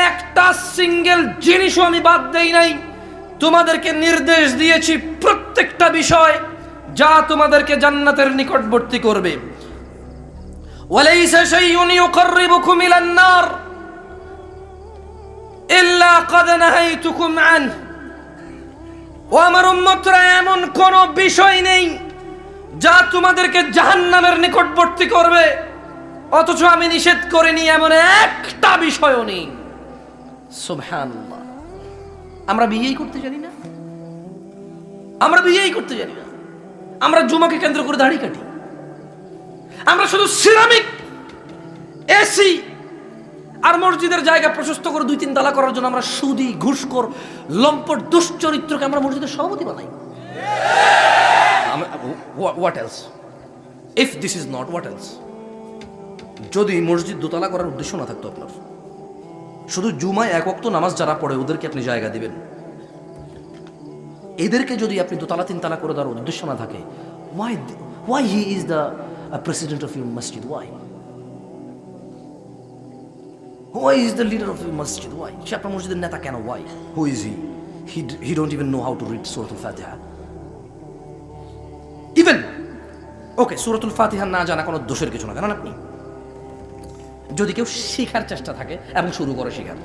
একটা সিঙ্গেল জিনিসও আমি বাদ দেই নাই তোমাদেরকে নির্দেশ দিয়েছি প্রত্যেকটা বিষয় যা তোমাদেরকে জান্নাতের নিকটবর্তী করবে ওয়ালাইসা শাইউন ইউকাররিবুকুম ইলান নার ইল্লা ক্বাদ নাহাইতুকুম আন ও আমার উম্মতরা এমন কোন বিষয় নেই যা তোমাদেরকে জাহান্নামের নিকটবর্তী করবে অথচ আমি নিষেধ করিনি এমন একটা বিষয়ও নেই সুবহানাল্লাহ আমরা বিয়েই করতে জানি না আমরা জুমাকে কেন্দ্র করে দাড়ি কাটি আমরা শুধু সিরামিক এসি আর মসজিদের জায়গা প্রশস্ত করে 2-3 তালা করার জন্য আমরা সুদী ঘুষখোর লম্পট দুশ্চরিত্রকে আমরা মসজিদের সভাপতি বানাই what else if this is not what else যদি মসজিদ দোতলা করার উদ্দেশ্য না থাকতো আপনার শুধু জুমায় এক ওয়াক্ত নামাজ যারা পড়ে ওদেরকে আপনি জায়গা দিবেন এদেরকে যদি আপনি দোতলা 3 তালা করে দেওয়ার উদ্দেশ্য না থাকে why he is the president of your masjid why is the leader of your masjid why সে আপনার মসজিদের নেতা কেন why who is he don't even know how to read suratul fatiha even okay suratul fatiha না জানা কোনো দোষের কিছু না জানেন আপনি যদি কেউ শেখার চেষ্টা থাকে এবং শুরু করে শেখার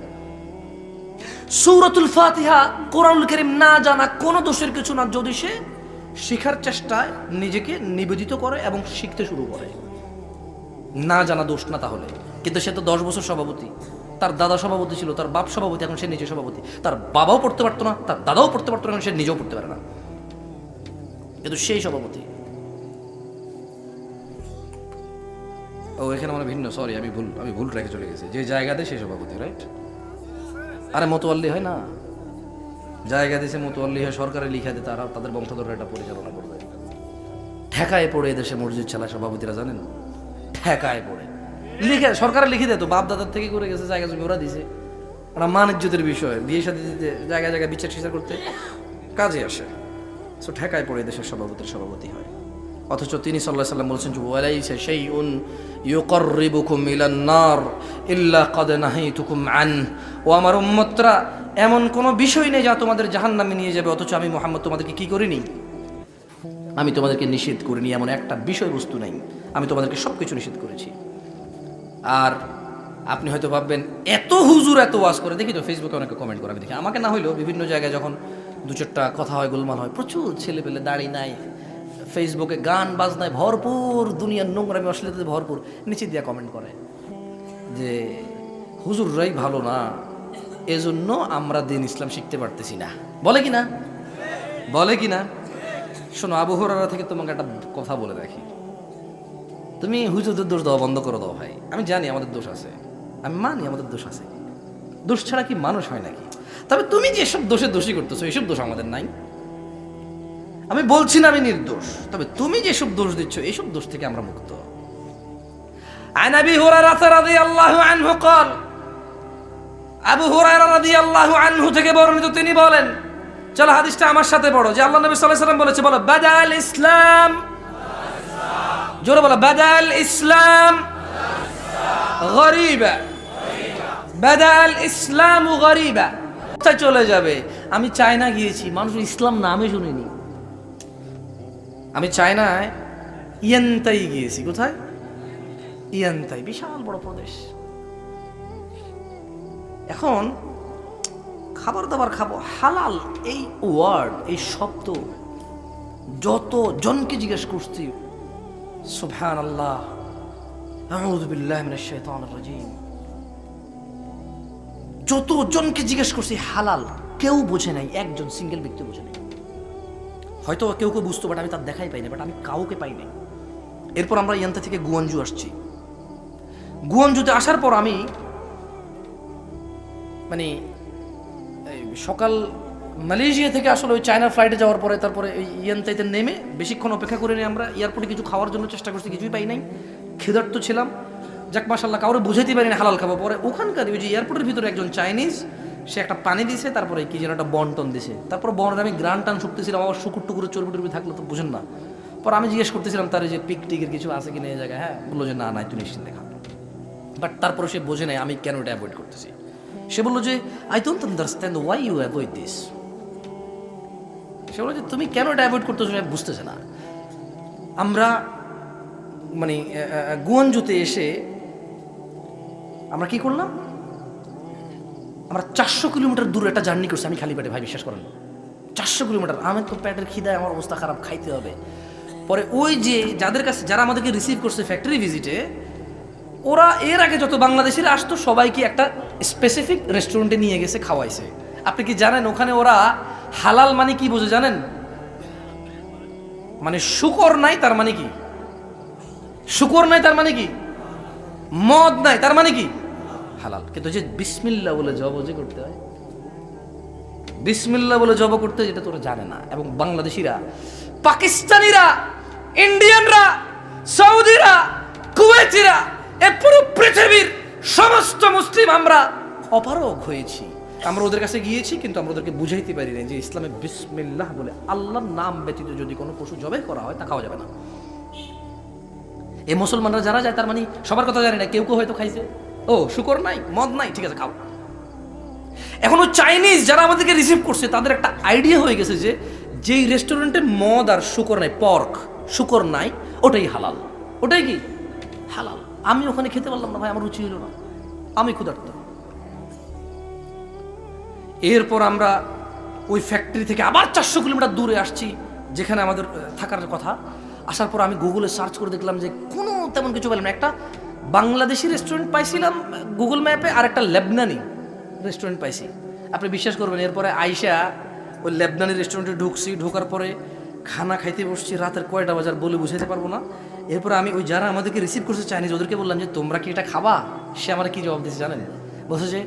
সূরাতুল ফাতিহা কোরআনুল কারীম না জানা কোনো দোষের কিছু না যদি সে শেখার চেষ্টায় নিজেকে নিবেদিত করে এবং শিখতে শুরু করে না জানা দোষ না তাহলে কিন্তু সে তো 10 বছর সভাপতি তার দাদা সভাপতি ছিল তার বাপ সভাপতি এখন সে নিজে সভাপতি তার বাবাও পড়তে পারতো না তার দাদাও পড়তে পারতো না সে নিজেও পড়তে পারে না কিন্তু সেই সভাপতি ও এখানে মানে ভিন্ন সরি আমি ভুল ট্র্যাকে চলে গেছি যে জায়গাতে সেই সভাপতি রাইট আরে মতোয়াল্লি হয় না জায়গা দিয়েছে মতোয়াল্লি হয় সরকারে লিখা দিয়ে তারা তাদের বংশধররা এটা পরিচালনা করবে ঠেকায় পড়ে এদেশে মসজিদ চালা সভাপতিরা জানেন ঠেকায় পড়ে লিখে সরকারে লিখে দেয় তো বাপ দাদার থেকে করে গেছে জায়গা জমি ওরা দিছে ওরা মান ইজ্জতের বিষয় বিয়ে সাথে দিতে জায়গায় জায়গায় বিচার টিচার করতে কাজে আসে সো ঠেকায় পড়ে দেশের সভাপতি হয় অথচ তিনি সাল্লাল্লাহু আলাইহি ওয়াসাল্লাম বলেছেন যে ওয়ালাইসা শাইউন ইউকাররিবুকুম ইলান নার ইল্লা ক্বাদ নাহাইতুকুম আন ও আমার উম্মতরা এমন কোনো বিষয় নেই যা তোমাদের জাহান্নামে নিয়ে যাবে অথচ আমি মুহাম্মদ তোমাদেরকে কি করিনি আমি তোমাদেরকে নিষেধ করিনি এমন একটা বিষয়বস্তু নাই আমি তোমাদেরকে সবকিছু নিষেধ করেছি আর আপনি হয়তো ভাববেন এত হুজুর এত ওয়াজ করে দেখি তো ফেসবুকে অনেকে কমেন্ট করে আমি দেখি আমাকে না হইলেও বিভিন্ন জায়গায় যখন 2-4টা কথা হয় গোলমাল হয় প্রচুর ছেলে পেলে দাড়ি নাই ফেসবুকে গান বাজনায় ভরপুর দুনিয়ার নোংরামি অশ্লীলতাতে ভরপুর নিচে দিয়ে কমেন্ট করে যে হুজুররাই ভালো না এজন্য আমরা দিন ইসলাম শিখতে পারতেছি না বলে কি না শোনো আবু হুরায়রা থেকে তোমাকে একটা কথা বলে রাখি তুমি হুজুরদের দোষ দেওয়া বন্ধ করে দাও ভাই আমি জানি আমাদের দোষ আছে আমি মানি আমাদের দোষ আছে দোষ ছাড়া কি মানুষ হয় নাকি তবে তুমি যেসব দোষের দোষী করতেছো এইসব দোষ আমাদের নাই আমি বলছি না আমি নির্দোষ তবে তুমি যেসব দোষ দিচ্ছ এইসব দোষ থেকে আমরা মুক্ত عن ابي هريره رضي الله عنه قال আবু হুরায়রা রাদিয়াল্লাহু আনহু থেকে বর্ণিত তিনি বলেন চলো হাদিসটা আমার সাথে পড়ো যে আল্লাহ নবী সাল্লাল্লাহু আলাইহি ওয়াসাল্লাম বলেছে বলো বাদাল ইসলাম জোরে বলো বাদাল ইসলাম গরীবা বাদাল ইসলাম গরীবা কোথায় চলে যাবে আমি চায়না গিয়েছি মানুষ ইসলাম নামে শুনিনি আমি চায়নায় ইয়ান্তাই গিয়েছি কোথায় ইয়ান্তাই বিশাল বড় প্রদেশ এখন খাবার দাবার খাবো, হালাল এই ওয়ার্ড, এই শব্দ যত জনকে জিজ্ঞেস করছি, সুবহানাল্লাহ, আউযু বিল্লাহি মিনাশ শাইতানির রাজীম, যত জনকে জিজ্ঞেস করছি হালাল, কেউ বোঝে নাই, একজন সিঙ্গেল ব্যক্তি বোঝে নাই। হয়তো কেউ কেউ বুঝতো, বাট আমি তার দেখাই পাই না, বাট আমি কাউকে পাই নাই। এরপর আমরা ইয়ান্তা থেকে গুয়াঞ্জু আসছি। গুয়াঞ্জুতে আসার পর আমি মানে সকাল মালয়েশিয়া থেকে আসলে ওই চায়না ফ্লাইটে যাওয়ার পরে তারপরে ওই ইয়ান্তাইতে নেমে বেশিক্ষণ অপেক্ষা করে নিয়ে আমরা এয়ারপোর্টে কিছু খাওয়ার জন্য চেষ্টা করছি, কিছুই পাই নাই, ক্ষুধার্ত ছিলাম। যাক মাশাআল্লাহ, কাউরে বুঝাইতে পারি না হালাল খাবো। পরে ওখানকার ওই যে এয়ারপোর্টের ভিতরে একজন চাইনিজ, সে একটা পানি দিছে, তারপরে কি যেন একটা বন্টন দিছে, তারপর বনের আমি গ্রান টান শুকতেছিলাম, আবার শুকুর টুকুরে চর্বি টর্বি থাকলে তো বুঝেন না। পর আমি জিজ্ঞেস করতেছিলাম তার যে পিক টিকের কিছু আছে কিনা এই জায়গায়, হ্যাঁ বললো যে না নাই, তুই নিশ্চিন্তে খা। বাট তারপরে সে বোঝে নাই আমি কেন এটা অ্যাভয়েড করতেছি। সে বললো যে I don't understand why you avoid this. সে বললো যে তুমি কেন এটা অ্যাভয়েড করতেছো, বুঝতেছে না। আমরা মানে গুয়াঞ্জুতে এসে আমরা কি করলাম, আমরা 400 কিলোমিটার দূরে একটা জার্নি করছি আমি খালি পেটে, ভাই বিশ্বাস করেন, 400 কিলোমিটার। আমার তো পেটের খিদায় আমার অবস্থা খারাপ, খাইতে হবে। পরে ওই যে যাদের কাছে, যারা আমাদেরকে রিসিভ করছে ফ্যাক্টরি ভিজিটে, ওরা এর আগে যত বাংলাদেশিরা আসতো সবাইকে একটা স্পেসিফিক রেস্টুরেন্টে নিয়ে গেছে, খাওয়াইছে। আপনি কি জানেন ওখানে ওরা হালাল মানে কি বোঝে জানেন? মানে শুকর নাই তার মানে কি, শুকর নাই তার মানে কি, মদ নাই তার মানে কি হালাল। কিন্তু যে বিসমিল্লাহ বলে জব যে করতে হয়, বিসমিল্লাহ বলে জব করতে হয়, যেটা তোরা জানে না। এবং বাংলাদেশিরা, পাকিস্তানিরা, ইন্ডিয়ানরা, সৌদিরা, কুয়েতিরা, এ পুরো পৃথিবীর সমস্ত মুসলিম আমরা অপারগ হয়েছি। আমরা ওদের কাছে গিয়েছি, কিন্তু আমরা ওদেরকে বুঝাইতে পারি না যে ইসলামে বিসমিল্লাহ বলে আল্লাহর নাম ব্যতীত যদি কোনো পশু জবাই করা হয় তা খাওয়া যাবে না। এই মুসলমানরা যারা যায়, তার মানে সবার কথা জানি না, কেউ কেউ হয়তো খাইছে, ও শুকর নাই, মদ নাই, ঠিক আছে খাও। এখন ওই চাইনিজ যারা আমাদেরকে রিসিভ করছে, তাদের একটা আইডিয়া হয়ে গেছে যে যেই রেস্টুরেন্টে মদ আর শুকর নাই, পর্ক শুকর নাই, ওটাই হালাল, ওটাই কি হালাল। আমি ওখানে খেতে পারলাম না ভাই, আমার রুচি হলো না, আমি ক্ষুধার্ত। এরপর আমরা ওই ফ্যাক্টরি থেকে আবার 400 কিলোমিটার দূরে আসছি যেখানে আমাদের থাকার কথা। আসার পর আমি গুগলে সার্চ করে দেখলাম যে কোনো তেমন কিছু পেলাম না। একটা বাংলাদেশি রেস্টুরেন্ট পাইছিলাম গুগল ম্যাপে, আর একটা লেবনানি রেস্টুরেন্ট পাইছি। আপনি বিশ্বাস করবেন, এরপরে আইসা ওই লেবনানি রেস্টুরেন্টে ঢুকছি, ঢোকার পরে খানা খাইতে বসছি, রাতের কয়টা বাজার বলে বুঝাইতে পারবো না। এরপরে আমি ওই যারা আমাদেরকে রিসিভ করছে চাইনিজ, ওদেরকে বললাম যে তোমরা কি এটা খাবা? সে আমার কি জবাব দিয়েছে জানেন? বলছে যে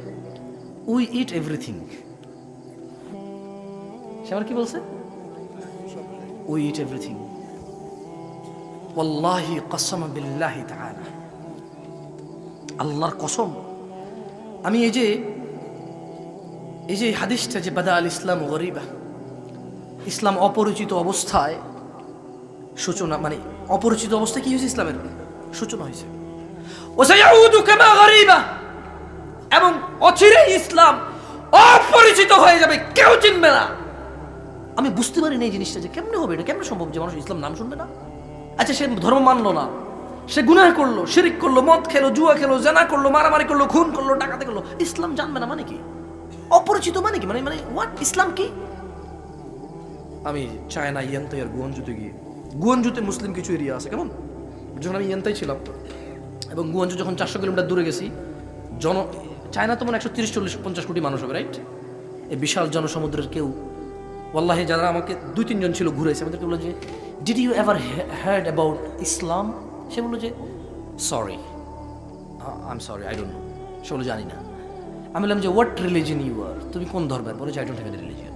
উই ইট এভরিথিং। সে আমার কি বলছে? We eat everything. ওয়াল্লাহি কসম বিল্লাহি তাআলা, আল্লাহর কসম, আমি এই যে হাদিসটা যে বাদা আল ইসলাম গরিবা, ইসলাম অপরিচিত অবস্থায় সূচনা, মানে অপরিচিত অবস্থায় কি হয়েছে, ইসলামের সূচনা হয়েছে। ওয়াসায়াউদু কামা গরিবা, এবং অচিরেই ইসলাম অপরিচিত হয়ে যাবে, কেউ চিনবে না। আমি বুঝতে পারি না এই জিনিসটা যে কেমনে হবে, এটা কেমনে সম্ভব যে মানুষ ইসলাম নাম শুনবে না। আচ্ছা, সে ধর্ম মানলো না, সে গুনাহ করলো, শিরিক করলো, মদ খেলো, জুয়া খেলো, জানা করলো, মারামারি করলো, খুন করলো, ডাকাতি করলো, ইসলাম জানবে না মানে কি? অপরিচিত মানে কি, মানে হোয়াট, ইসলাম কি? আমি চায়না ইয়ান্তাই আর গুয়াঞ্জুতে গিয়ে, গুয়াঞ্জুতে মুসলিম কিছু এরিয়া আছে কেমন, যখন আমি ইয়ান্তাই ছিলাম এবং গুয়াঞ্জু যখন 400 কিলোমিটার দূরে গেছি, চায়না তো মানে 130-40-50 কোটি মানুষ হবে, রাইট? এই বিশাল জনসমুদ্রের কেউ, ওয়াল্লাহি যারা আমাকে 2-3 জন ছিল ঘুরেছে, আমাদেরকে বললো যে did you ever heard about Islam? সে বললো যে sorry, I am sorry, I don't know. সে বললো জানি না। আমি বললাম যে হোয়াট রিলিজিয়ন ইউ আর, তুমি কোন ধর্মের? বলে যে I don't have any religion.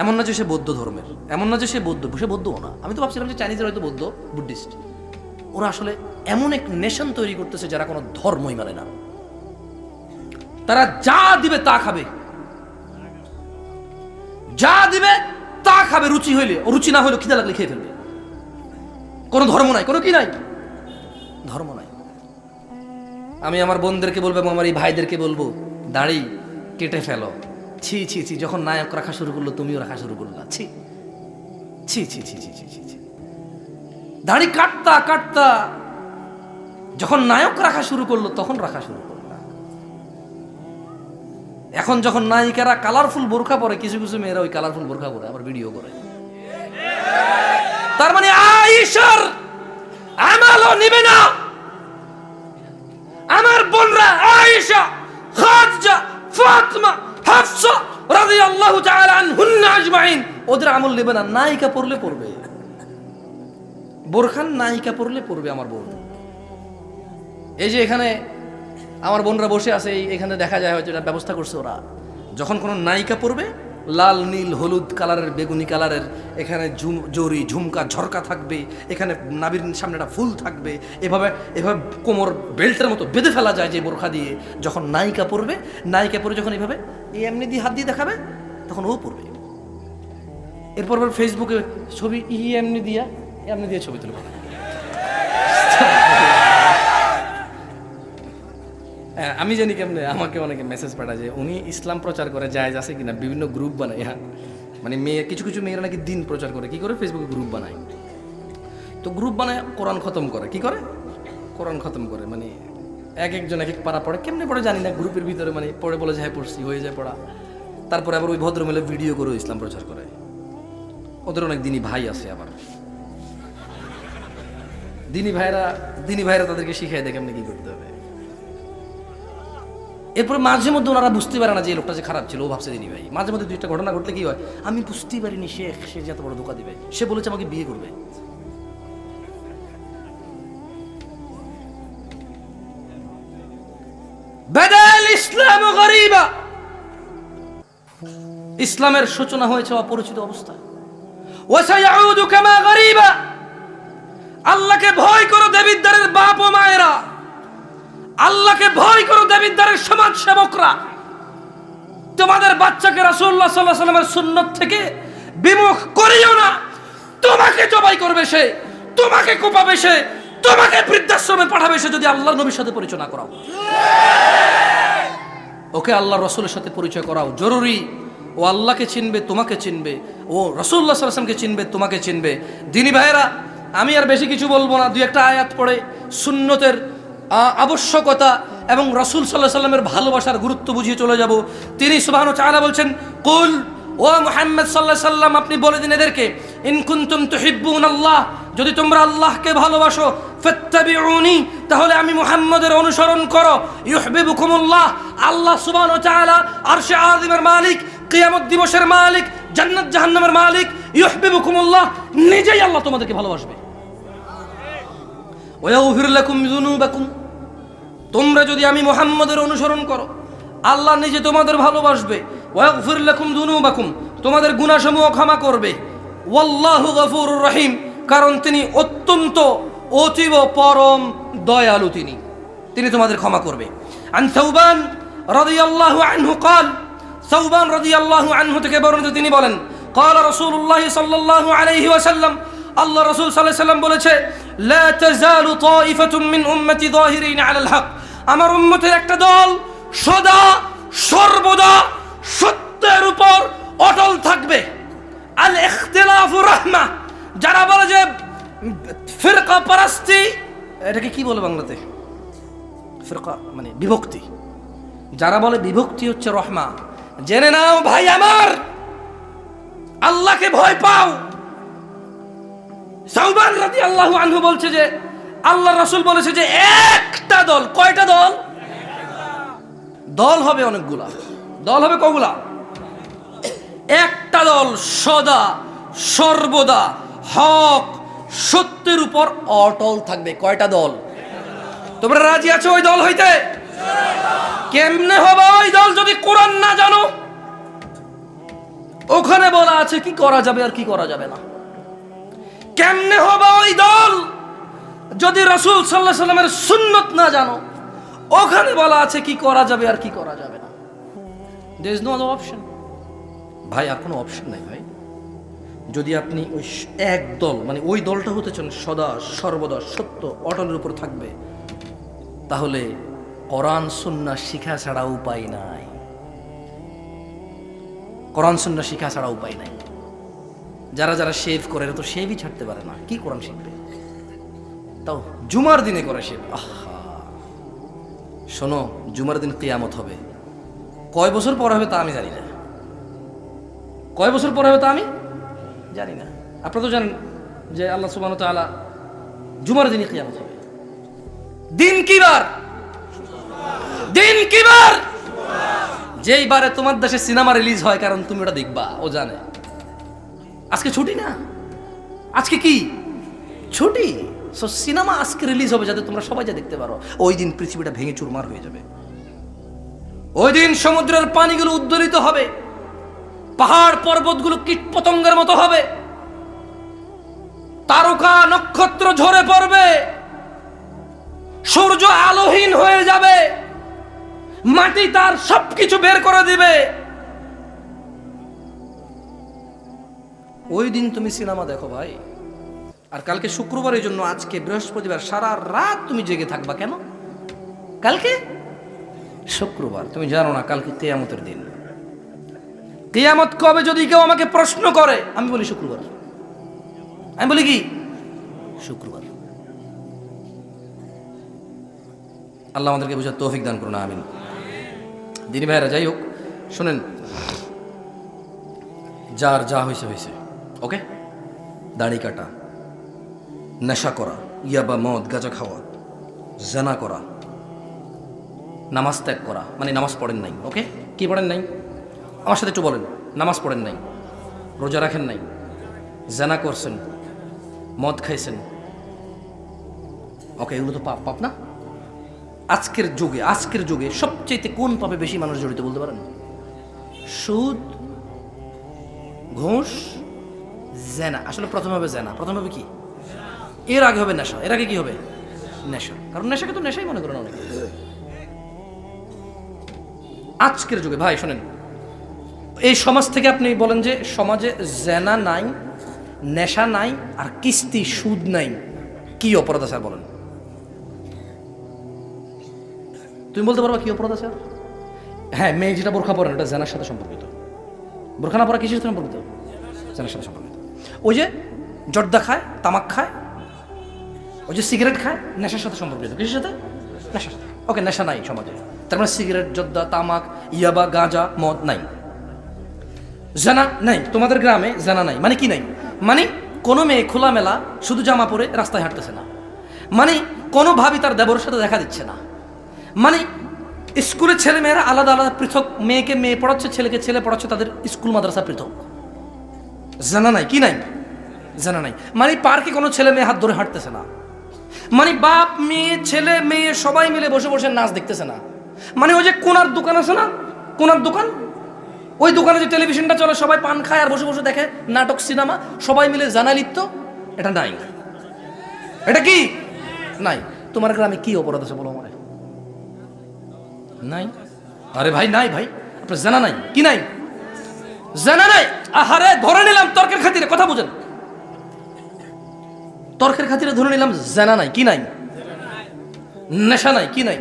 এমন না যে সে বৌদ্ধ ধর্মের, এমন না যে সে বৌদ্ধও না। আমি তো ভাবছিলাম যে চাইনিজরা হয়তো বৌদ্ধ, বুদ্ধিস্ট। ওরা আসলে এমন এক নেশন তৈরি করতেছে যারা কোনো ধর্মই মানে না। তারা যা দিবে তা খাবে, যা দিবে তা খাবে, রুচি হইলে, রুচি না হইলে খিদা লাগলে খেয়ে ফেলবে। কোনো ধর্ম নাই, কোনো কি নাই, ধর্ম নাই। আমি আমার বোনদেরকে বলবো এবং আমার এই ভাইদেরকে বলবো, দাড়ি কেটে ফেলো। ছি ছি ছি, যখন নায়ক রাখা শুরু করলো তুমিও রাখা শুরু করলা, ছি ছি ছি ছি ছি ছি ছি। দাড়ি কাটতা কাটতা যখন নায়ক রাখা শুরু করলো তখন রাখা শুরু করলা। এখন যখন নায়িকারা কালারফুল বোরখা পরে, কিছু কিছু মেয়েরা ওই কালারফুল বোরখা পরে আবার ভিডিও করে। তার মানে আয়েশার আমালও নিবে না। আমার বোনরা আয়েশা, খাদিজা, ফাতিমা, হাফসা রাদিয়াল্লাহু তাআলা আনহুন্না আজমাইন, ওদের আমল নেবে না। নায়িকা পড়লে পড়বে, বোরখান নায়িকা পড়লে পড়বে আমার বোন। এই যে এখানে আমার বোনরা বসে আছে, এখানে দেখা যায় হয়তো এটা ব্যবস্থা করছে ওরা, যখন কোনো নায়িকা পড়বে লাল নীল হলুদ কালারের বেগুনি কালারের এখানে জরি ঝুমকা ঝরকা থাকবে, এখানে নাভির সামনে একটা ফুল থাকবে, এভাবে এভাবে কোমর বেল্টের মতো বেঁধে ফেলা যায় যে বোরখা দিয়ে। যখন নায়িকা পড়বে, নায়িকা পড়ে যখন এভাবে এমনি দিয়ে হাত দিয়ে দেখাবে, তখন ও পড়বে। এরপর আবার ফেসবুকে ছবি এমনি দিয়ে ছবি তুলবে। আমি জানি কেমনে, আমাকে অনেকে মেসেজ পাঠায় যে উনি ইসলাম প্রচার করে জায়েজ আছে কিনা, বিভিন্ন গ্রুপ বানায়। হ্যাঁ, মানে মেয়ে কিছু কিছু মেয়েরা নাকি দিন প্রচার করে, কি করে ফেসবুকে গ্রুপ বানায়। তো গ্রুপ বানায় কোরআন খতম করে, কি করে কোরআন খতম করে, মানে এক একজন এক এক পারা পড়ে, কেমনে পড়ে জানি না, গ্রুপের ভিতরে মানে পড়ে বলে যে হ্যাঁ পড়ছি, হয়ে যায় পড়া। তারপরে আবার ওই ভদ্রমহিলা ভিডিও করে ইসলাম প্রচার করে। ওদের অনেক দিনী ভাই আছে, আবার দিনী ভাইরা তাদেরকে শিখিয়ে দেয় কেমনে কি করতে হবে। এরপরে মাঝে মধ্যে ওনারা বুঝতে পারে না যে এই লোকটা যে খারাপ ছিল, ও ভাবছে দিনী ভাই। মাঝে মধ্যে দুইটা ঘটনা ঘটলে কি হয়, আমি বুঝতেই পারিনি সে যে এত বড় ধোঁকা দিবে, সে বলেছে আমাকে বিয়ে করবে। বাদাল ইসলাম গরীবা, ইসলামের সূচনা হয়েছে অপরিচিত অবস্থায়। ওয়া সায়াউদু কামা গরীবা, আল্লাহকে ভয় করো দেবিদ্বারের বাপ ও মায়েরা, আল্লাহকে ভয় করো দেবিদ্বারের সমাজ সেবকরা। তোমাদের বাচ্চাকে রাসূলুল্লাহ সাল্লাল্লাহু আলাইহি ওয়াসাল্লামের সুন্নাত থেকে বিমুখ করিও না। তোমাকে জবাই করবে সে, তোমাকে কোপাবে সে, তোমাকে বৃদ্ধাশ্রমে পাঠাবে সে, যদি আল্লাহর নবীর সাথে পরিচয় না করাও। ওকে আল্লাহর রাসূলের সাথে পরিচয় করাও জরুরি। ও আল্লাহকে চিনবে, তোমাকে চিনবে, ও রাসূলুল্লাহ সাল্লাল্লাহু আলাইহি ওয়াসাল্লামকে চিনবে, তোমাকে চিনবে। দিনী ভাইয়েরা, আমি আর বেশি কিছু বলবো না, দুই একটা আয়াত পড়ে সুন্নতের আবশ্যকতা এবং রাসূল সাল্লাল্লাহু আলাইহি ওয়াসাল্লামের ভালোবাসার গুরুত্ব বুঝিয়ে চলে যাব। তিনি সুবহানাহু ওয়া তাআলা বলছেন, কুল, ও মুহাম্মদ সাল্লাল্লাহু আলাইহি ওয়াসাল্লাম, আপনি বলে দিন এদেরকে, ইন কুনতুম তুহিব্বুনাল্লাহ, যদি তোমরা আল্লাহকে ভালোবাসো, ফাত্তাবিউনি, তাহলে আমি মুহাম্মদের অনুসরণ করো। ইউহিব্বুকুমুল্লাহ, আল্লাহ সুবহানাহু ওয়া তাআলা আরশে আযিমের মালিক, কিয়ামত দিবসের মালিক, জান্নাত জাহান্নামের মালিক। ইউহিব্বুকুমুল্লাহ, নিজেই আল্লাহ তোমাদেরকে ভালোবাসবে। ওয়া ইয়াগফির লাকুম যুনুবাকুম, তোমরা যদি আমি মুহাম্মদের অনুসরণ করো, আল্লাহ নিজে তোমাদের ভালোবাসবে। ওয়া ইয়াগফির লাকুম যুনুবাকুম, তোমাদের গুনাহসমূহ ক্ষমা করবে। ওয়াল্লাহু গফুরুর রহিম, কারণ তিনি অত্যন্ত অতীব পরম দয়ালু, তিনি তোমাদের ক্ষমা করবে। আন সাউবান রাদিয়াল্লাহু আনহু قال, সাউবান রাদিয়াল্লাহু আনহু থেকে বর্ণিত, তিনি বলেন, قال রাসূলুল্লাহ সাল্লাল্লাহু আলাইহি ওয়াসাল্লাম, আল্লাহ রাসূল সাল্লাল্লাহু আলাইহি ওয়াসাল্লাম বলেছে, লা তাযালু তাইফাতুম মিন উম্মতি যাহিরিন আলাল হক, আমার উম্মতের একটা দল সদা সর্বদা সত্যের উপর অটল থাকবে। আল ইখতিলাফু রাহমা, যারা বলে যে ফিরকা পারাস্তি, এটাকে কি বলে বাংলাতে, ফিরকা মানে বিভক্তি, যারা বলে বিভক্তি হচ্ছে রহমা, জেনে নাও ভাই আমার, আল্লাহকে ভয় পাও। সাউবান রাদিয়াল্লাহু আনহু বলছে যে আল্লাহ রাসূল বলেছে যে একটা দল, কয়টা দল? দল হবে অনেকগুলা, দল হবে কগুলা? একটা দল সদা সর্বদা হক সত্যের উপর অটল থাকবে। কয়টা দল? তোমরা রাজি আছো ওই দল হইতে? কেমনে হবে ওই দল যদি কোরআন না জানো? ওখানে বলা আছে কি করা যাবে আর কি করা যাবে না। কেমনে হবে ওই দল যদি রাসূল সাল্লাল্লাহু আলাইহি ওয়াসাল্লামের সুন্নাত না জানো? ওখানে বলা আছে কি করা যাবে আর কি করা যাবে না। There is no other option ভাই, আর কোনো অপশন নাই ভাই। যদি আপনি ওই এক দল মানে ওই দলটা হতে চান সদা সর্বদা সত্য অটলের উপর থাকবে, তাহলে কোরআন সুন্নাহ শিখা ছাড়া উপায় নাই। কোরআন সুন্নাহ শিখা ছাড়া উপায় নাই। যারা যারা শেভ করে, এরা তো শেভই ছাড়তে পারে না, কি কোরআন শিখবে? তাও জুমার দিনে করে শেভ। আহা, শোনো, জুমার দিন কিয়ামত হবে, কয় বছর পর হবে তা আমি জানি না, কয় বছর পর হবে তা আমি জানি না। আপনারা তো জানেন যে আল্লাহ সুবহানাহু ওয়া তাআলা জুমার দিনই কিয়ামত হবে। দিন কি বার? দিন কি বার? যেই বারে তোমার দেশে সিনেমা রিলিজ হয়, কারণ তুমি ওটা দেখবা, ও জানে। আজকে ছুটি না, আজকে কি ছুটি। সো সিনেমা আজকে রিলিজ হবে যাতে তোমরা সবাই যা দেখতে পারো। ওই দিন পৃথিবীটা ভেঙে চুরমার হয়ে যাবে। ওই দিন সমুদ্রের পানিগুলো উদ্দোলিত হবে, পাহাড় পর্বতগুলো কীট পতঙ্গের মতো হবে, তারকা নক্ষত্র ঝরে পড়বে, সূর্য আলোহীন হয়ে যাবে, মাটি তার সবকিছু বের করে দিবে। ওই দিন তুমি সিনেমা দেখো ভাই। আর কালকে শুক্রবারের জন্য আজকে বৃহস্পতিবার সারা রাত তুমি জেগে থাকবা কেন? কালকে শুক্রবার, তুমি জানো না কালকে কিয়ামতের দিন। কিয়ামত কবে যদি কেউ আমাকে প্রশ্ন করে, আমি বলি শুক্রবার। আমি বলি কি? শুক্রবার। আল্লাহ আমাদেরকে বোঝার তৌফিক দান করুন, আমিন। দিনী ভাইরা, যাই হোক, শোনেন, যার যা হয়েছে হয়েছে, ওকে? দাড়ি কাটা, নেশা করা, ইয়াবা, মদ, গাঁজা খাওয়া, জানা করা, নামাজ ত্যাগ করা, মানে নামাজ পড়েন নাই, ওকে? কি পড়েন নাই? আমার সাথে একটু বলেন। নামাজ পড়েন নাই, রোজা রাখেন নাই, জানা করছেন, মদ খাইছেন, ওকে? এগুলো তো পাপ, পাপ না? আজকের যুগে সবচেয়ে কোন পাপে বেশি মানুষ জড়িত বলতে পারেন? সুদ, ঘুষ, জেনা। আসলে প্রথমে হবে জেনা, প্রথমে হবে কি? এর আগে হবে নেশা, এর আগে কি হবে? নেশা। কারণ নেশাকে তো নেশাই মনে করেন অনেকে। আজকের যুগে ভাই শোনেন, এই সমাজ থেকে আপনি বলেন যে সমাজে জেনা নাই, নেশা নাই, আর কিস্তি সুদ নাই, কি অপরাধ আছে বলেন? তুমি বলতে পারবা কি অপরাধ আছে? হ্যাঁ, মেয়ে যেটা বোরখা পরে ওটা জেনার সাথে সম্পর্কিত। বোরখা না পরা কিসের সাথে সম্পর্কিত? জেনার সাথে সম্পর্কিত। ওই যে জর্দা খায়, তামাক খায়, ওই যে সিগারেট খায়, নেশার সাথে সম্পর্কিত। কিসের সাথে? নেশার সাথে। ওকে, নেশা নাই সমাজে, তার মানে সিগারেট, জর্দা, তামাক, ইয়াবা, গাঁজা, মদ নাই। জানা নাই, তোমাদের গ্রামে জানা নাই মানে কি নাই? মানে কোনো মেয়ে খোলামেলা শুধু জামা পরে রাস্তায় হাঁটতেছে না, মানে কোনো ভাবি তার দেবরের সাথে দেখা দিচ্ছে না, মানে স্কুলের ছেলে মেয়েরা আলাদা আলাদা পৃথক, মেয়েকে মেয়ে পড়াচ্ছে, ছেলেকে ছেলে পড়াচ্ছে, তাদের স্কুল মাদ্রাসা পৃথক। জানা নাই, কি নাই? জানা নাই। মানে পার্কে কোনো ছেলে মেয়ে হাত ধরে হাঁটতেছে না, মানে বাপ মেয়ে ছেলে মেয়ে সবাই মিলে বসে বসে নাচ দেখতেছে না, মানে ওই যে কোনার দোকান আছে না, কোনার দোকান, ওই দোকানে যে টেলিভিশনটা চলে, সবাই পান খায় আর বসে বসে দেখে নাটক, সিনেমা, সবাই মিলে জানা লিপ্ত, এটা নাই। এটা কি নাই? তোমার গ্রামে কি অপরাধ আছে বলো আমারে? নাই। আরে ভাই নাই, ভাই আপনার জানা নাই, কি নাই? জানা নাই। আহারে ধরে নিলাম তর্কের খাতিরে, কথা বুঝেন, তর্কের খাতিরে ধরে নিলাম জানা নাই, কি নাই? নেশা নাই, কি নাই?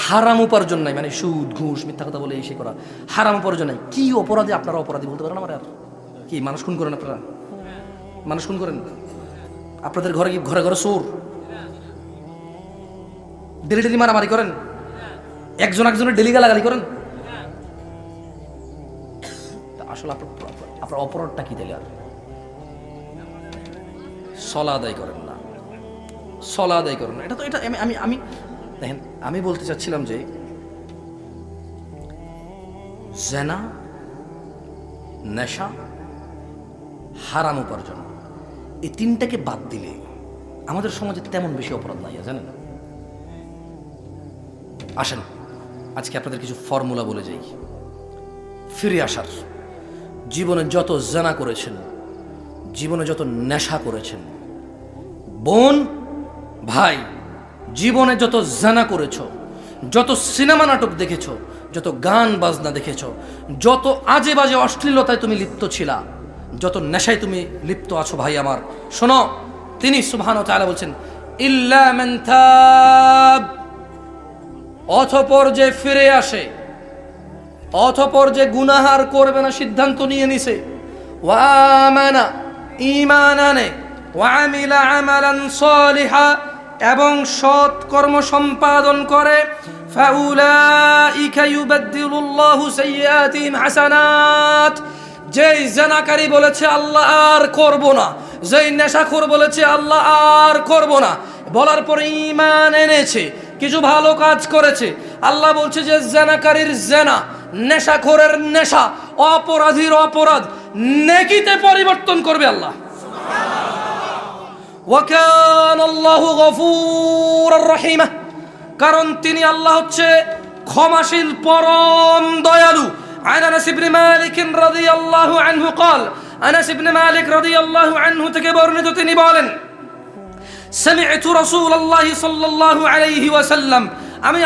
হারাম উপার্জন নাই, মানে সুদ, ঘুষ, মিথ্যা কথা বলে এসে করা, হারাম উপার্জন নাই। কি অপরাধে আপনারা অপরাধী বলতে পারেন আমার? আর কি মানুষ খুন করেন আপনারা? মানুষ খুন করেন? আপনাদের ঘরে কি ঘরে ঘরে চোর? ডেলি ডেলি মারামারি করেন? একজন একজনের ডেলি গালাগালি করেন? আসলে আপনার অপরাধটা কি দিলে? আর সলা আদায় করেন না, সলা আদায় করেন না। এটা তো এটা আমি আমি দেখেন, আমি বলতে চাচ্ছিলাম যে জেনা, নেশা, হারাম উপার্জন, এই তিনটাকে বাদ দিলে আমাদের সমাজে তেমন বেশি অপরাধ নাই, জানেন? আসেন আজকে আপনাদের কিছু ফর্মুলা বলে যাই ফিরে আসার। জীবনে যত জেনা করেছেন, জীবনে যত নেশা করেছেন, বোন ভাই, জীবনে যত জেনা করেছ, যত সিনেমা নাটক দেখেছ, যত গান বাজনা দেখেছ, যত আজে বাজে অশ্লীলতায় তুমি লিপ্ত ছিলা, যত নেশায় তুমি লিপ্ত আছো, ভাই আমার শোনো, তিনি সুবহানাহু ওয়া তাআলা বলছেন ইল্লা মান তাব, অতঃপর যে ফিরে আসে, অতঃপর যে গুনাহ আর করবে না সিদ্ধান্ত নিয়ে নিছে, ওয়া আমানা, ঈমান আনে, ওয়া আমিলা আমালান সালিহা, এবং সৎ কর্ম সম্পাদন করে ফাউলাইকা ইউবাদদিলুল্লাহু সাইয়্যাতিহিম হাসানাত। যেই জেনাকারী বলেছে আল্লাহ আর করব না, যেই নেশাখোর বলেছে আল্লাহ আর করব না, বলার পরে ঈমান এনেছে, কিছু ভালো কাজ করেছে, আল্লাহ বলছে যে জেনাকারীর জেনা, নেশাখোরের নেশা, অপরাধীর অপরাধ নেকিতে পরিবর্তন করবে আল্লাহ। ওয়া কানাল্লাহু গফুরুর রহিমা, কারণ তিনি আল্লাহ হচ্ছে ক্ষমাশীল, পরম দয়ালু। عن أنس بن مالك رضي الله عنه قال, أنس بن مالك رضي الله عنه থেকে বর্ণিত তিনি বলেন, سمعت رسول الله صلى الله عليه وسلم, আমি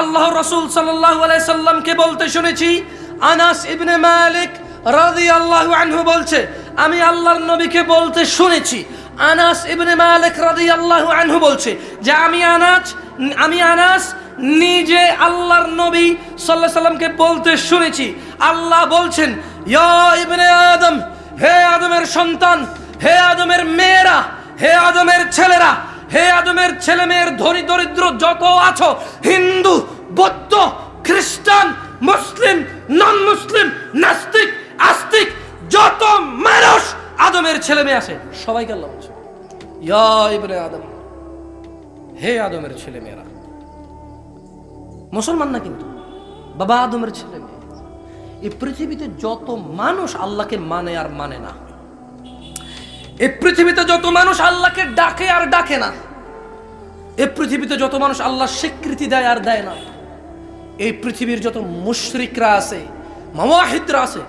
আল্লাহর রাসূল সাল্লাল্লাহু আলাইহি সাল্লামকে বলতে শুনেছি। আনাস ইবনে মালিক রাদিয়াল্লাহু আনহু বলছে, আমি আল্লাহর নবীকে বলতে শুনেছি। আনাস ইবনে মালিক রাদিয়াল্লাহু আনহু বলছে যে আমি আনাস নিজে আল্লাহর নবী সাল্লাল্লাহু আলাইহি সাল্লামকে বলতে শুনেছি। আল্লাহ বলছেন, ইয়া ইবনে আদম, হে আদমের সন্তান, হে আদমের মেয়েরা, হে আদমের ছেলেরা, হে আদমের ছেলে মেয়ের ধনী দরিদ্র যত আছো, হিন্দু, বৌদ্ধ, খ্রিস্টান, মুসলিম, নন মুসলিম, নাস্তিক, আস্তিক, যত মানুষ আদমের ছেলে মেয়ে আছে, সবাইকে আল্লাহ বলছে ইয়া ইবনে আদম, হে আদমের ছেলে মেয়েরা। মুসলমান না কিন্তু, বাবা আদমের ছেলে মেয়ে। এই পৃথিবীতে যত মানুষ আল্লাহকে মানে আর মানে না, এই পৃথিবীতে যত মানুষ আল্লাহকে ডাকে আর ডাকে না, এই পৃথিবীতে যত মানুষ আল্লাহর স্বীকৃতি দেয় আর দেয় না, এই পৃথিবীর যত মুশরিকরা আছে, মুওয়াহিদরা আছে,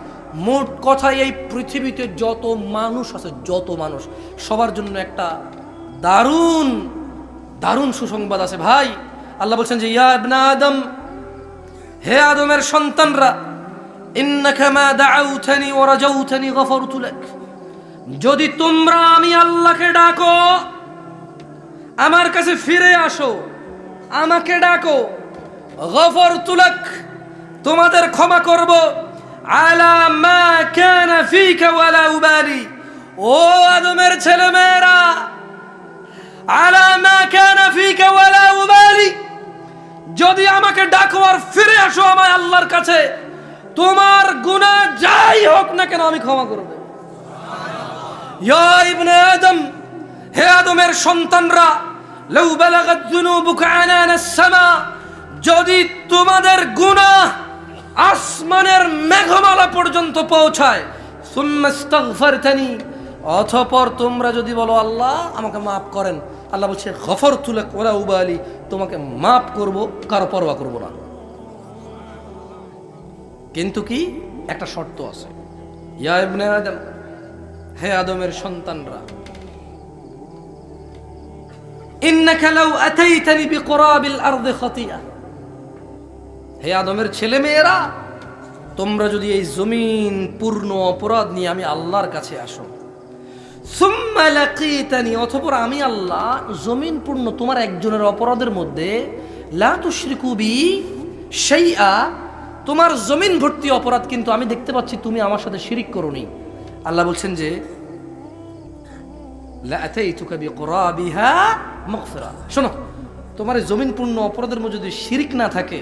মোট কথা এই পৃথিবীতে যত মানুষ আছে, যত মানুষ, সবার জন্য একটা দারুণ দারুণ সুসংবাদ আছে ভাই। আল্লাহ বলছেন যে ইয়া ইবনে আদম, হে আদমের সন্তানরা, ইন্নাকা মা দাআউতানি ওয়া রাজাউতানি গফারতু লাক, যদি তোমরা আমি আল্লাহকে ডাকো, আমার কাছে ফিরে আসো, আমাকে ডাকো, গফারতু লাক, তোমাদের ক্ষমা করব, আলা মা কানা ফিকা ওয়ালা উবালি, ও আদমের ছেলেমেয়েরা, আলা মা কানা ফিকা ওয়ালা উবালি, যদি আমাকে ডাকো আর ফিরে আসো আমার আল্লাহর কাছে, তোমার গুনাহ যাই হোক না কেন আমি ক্ষমা করব। ইয়া ইবনে আদম, হে আদমের সন্তানরা, লাউ বালাগাত যুনুবুকা আনানাস সামা, যদি তোমাদের গুনাহ আসমানের মেঘমালা পর্যন্ত পৌঁছায়, সুম্মা ইস্তাগফারতানি, অতঃপর তোমরা যদি বলো আল্লাহ আমাকে মাফ করেন, আল্লাহ বলছে গফারতু লাক ওয়ালা উবালি, তোমাকে মাফ করব, কারো পরোয়া করব না। কিন্তু কি একটা শর্ত আছে, ইয়া ইবনে আদম, হে আদমের সন্তানরা, ইন্নাকা লাউ আতাইতানি বিকুরাবিল আরদি খাতিয়া, হে আদমের ছেলে মেয়েরা, তোমরা যদি এই জমিন পূর্ণ অপরাধ নিয়ে আমি আল্লাহর কাছে আসো, সুম্মা লাকিতানি, অতঃপর আমি আল্লাহ জমিন পূর্ণ তোমার একজনের অপরাধের মধ্যে, লা তুশরিকু বি শাইআ, তোমার জমিন ভর্তি অপরাধ কিন্তু আমি দেখতে পাচ্ছি তুমি আমার সাথে শিরিক করোনি, আল্লাহ বলছেন যে লা আতাইতুকা বিকুরাবিহা মাগফিরা, শোনো, তোমার জমিন পূর্ণ অপরাধের মধ্যে যদি শিরিক না থাকে,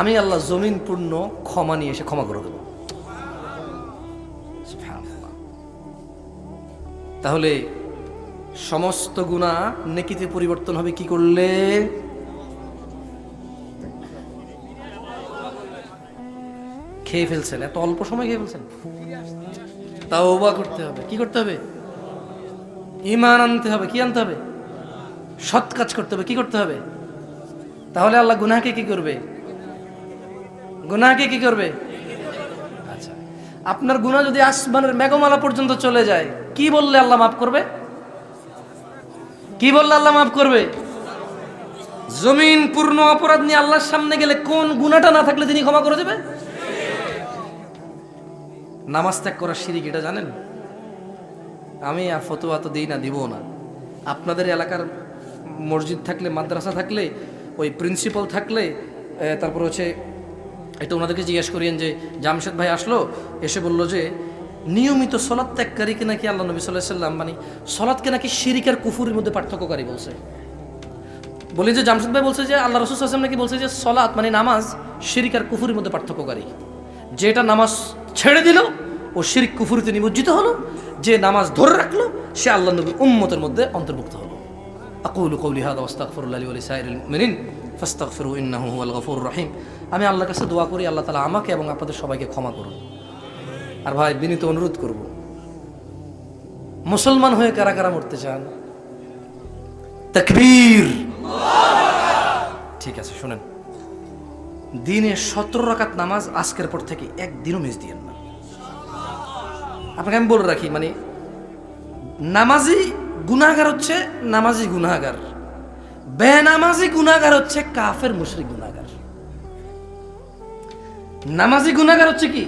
আমি আল্লাহ জমিন পূর্ণ ক্ষমা নিয়ে এসে ক্ষমা করে দেব। তাহলে সমস্ত গুনাহ নেকিতে পরিবর্তন হবে কি করলে? খেয়ে ফেলছেন, এত অল্প সময় খেয়ে ফেলছেন, তাওবা করতে হবে। কি করতে হবে? ঈমান আনতে হবে। কি আনতে হবে? সৎ কাজ করতে হবে। কি করতে হবে? তাহলে আল্লাহ গুনাহকে কি করবে? গুনাহকে কি করবে? আচ্ছা, আপনার গুনাহ যদি আসমানের মেঘমালা পর্যন্ত চলে যায়, কি বললে আল্লাহ মাফ করবে? কি বললে আল্লাহ মাফ করবে? জমিন পূর্ণ অপরাধ নিয়ে আল্লাহর সামনে গেলে কোন গুনাহটা না থাকলে তিনি ক্ষমা করে দেবে? নামাজ ত্যাগ করা শিরিক, এটা জানেন? আমি আর ফতোয়া তো দিই না, দিব না। আপনাদের এলাকার মসজিদ থাকলে, মাদ্রাসা থাকলে, ওই প্রিন্সিপাল থাকলে, তারপর হচ্ছে এটা ওনাদেরকে জিজ্ঞেস করিয়েন যে জামশেদ ভাই আসলো, এসে বললো যে নিয়মিত সলাৎ ত্যাগকারীকে নাকি আল্লাহ নবী সাল্লাল্লাহু আলাইহি ওয়াসাল্লাম মানে সলাৎকে নাকি শিরিক আর কুফুরের মধ্যে পার্থক্যকারী বলছে। বলি যে জামশেদ ভাই বলছে যে আল্লাহ রাসূল সাল্লাল্লাহু আলাইহি ওয়াসাল্লাম নাকি বলছে যে সলাৎ মানে নামাজ শিরক আর কুফরের মধ্যে পার্থক্যকারী। যেটা নামাজ ছেড়ে দিল ও শিরক কুফরিতে নিমজ্জিত হলো, যে নামাজ ধরে রাখলো সে আল্লাহর নবীর উম্মতের মধ্যে অন্তর্ভুক্ত হলো। আকুলু কওলি হাযা ওয়াস্তাগফিরুল্লাহ লি ওয়া লিসাইরিল মুমিনিন ফাস্তাগফিরু ইন্নাহু হুয়াল গফুরুর রহিম। আমি আল্লাহর কাছে দোয়া করি আল্লাহ তাআলা আমাকে এবং আপনাদের সবাইকে ক্ষমা করুন। আর ভাই বিনীত অনুরোধ করব, মুসলমান হয়ে কারা কারা মরতে চান? তাকবীর। ঠিক আছে, শুনেন, দিনে 17 রাকাত নামাজ আজকের পর থেকে একদিনও মিস দিয়েন না। আপনাকে আমি বলে রাখি, মানে নামাজি গুনাহগার হচ্ছে নামাজি গুনাহগার, বেনামাজি গুনাহগার হচ্ছে কাফের মুশরিক গুনাহগার। নামাজি গুনাহগার হচ্ছে কি?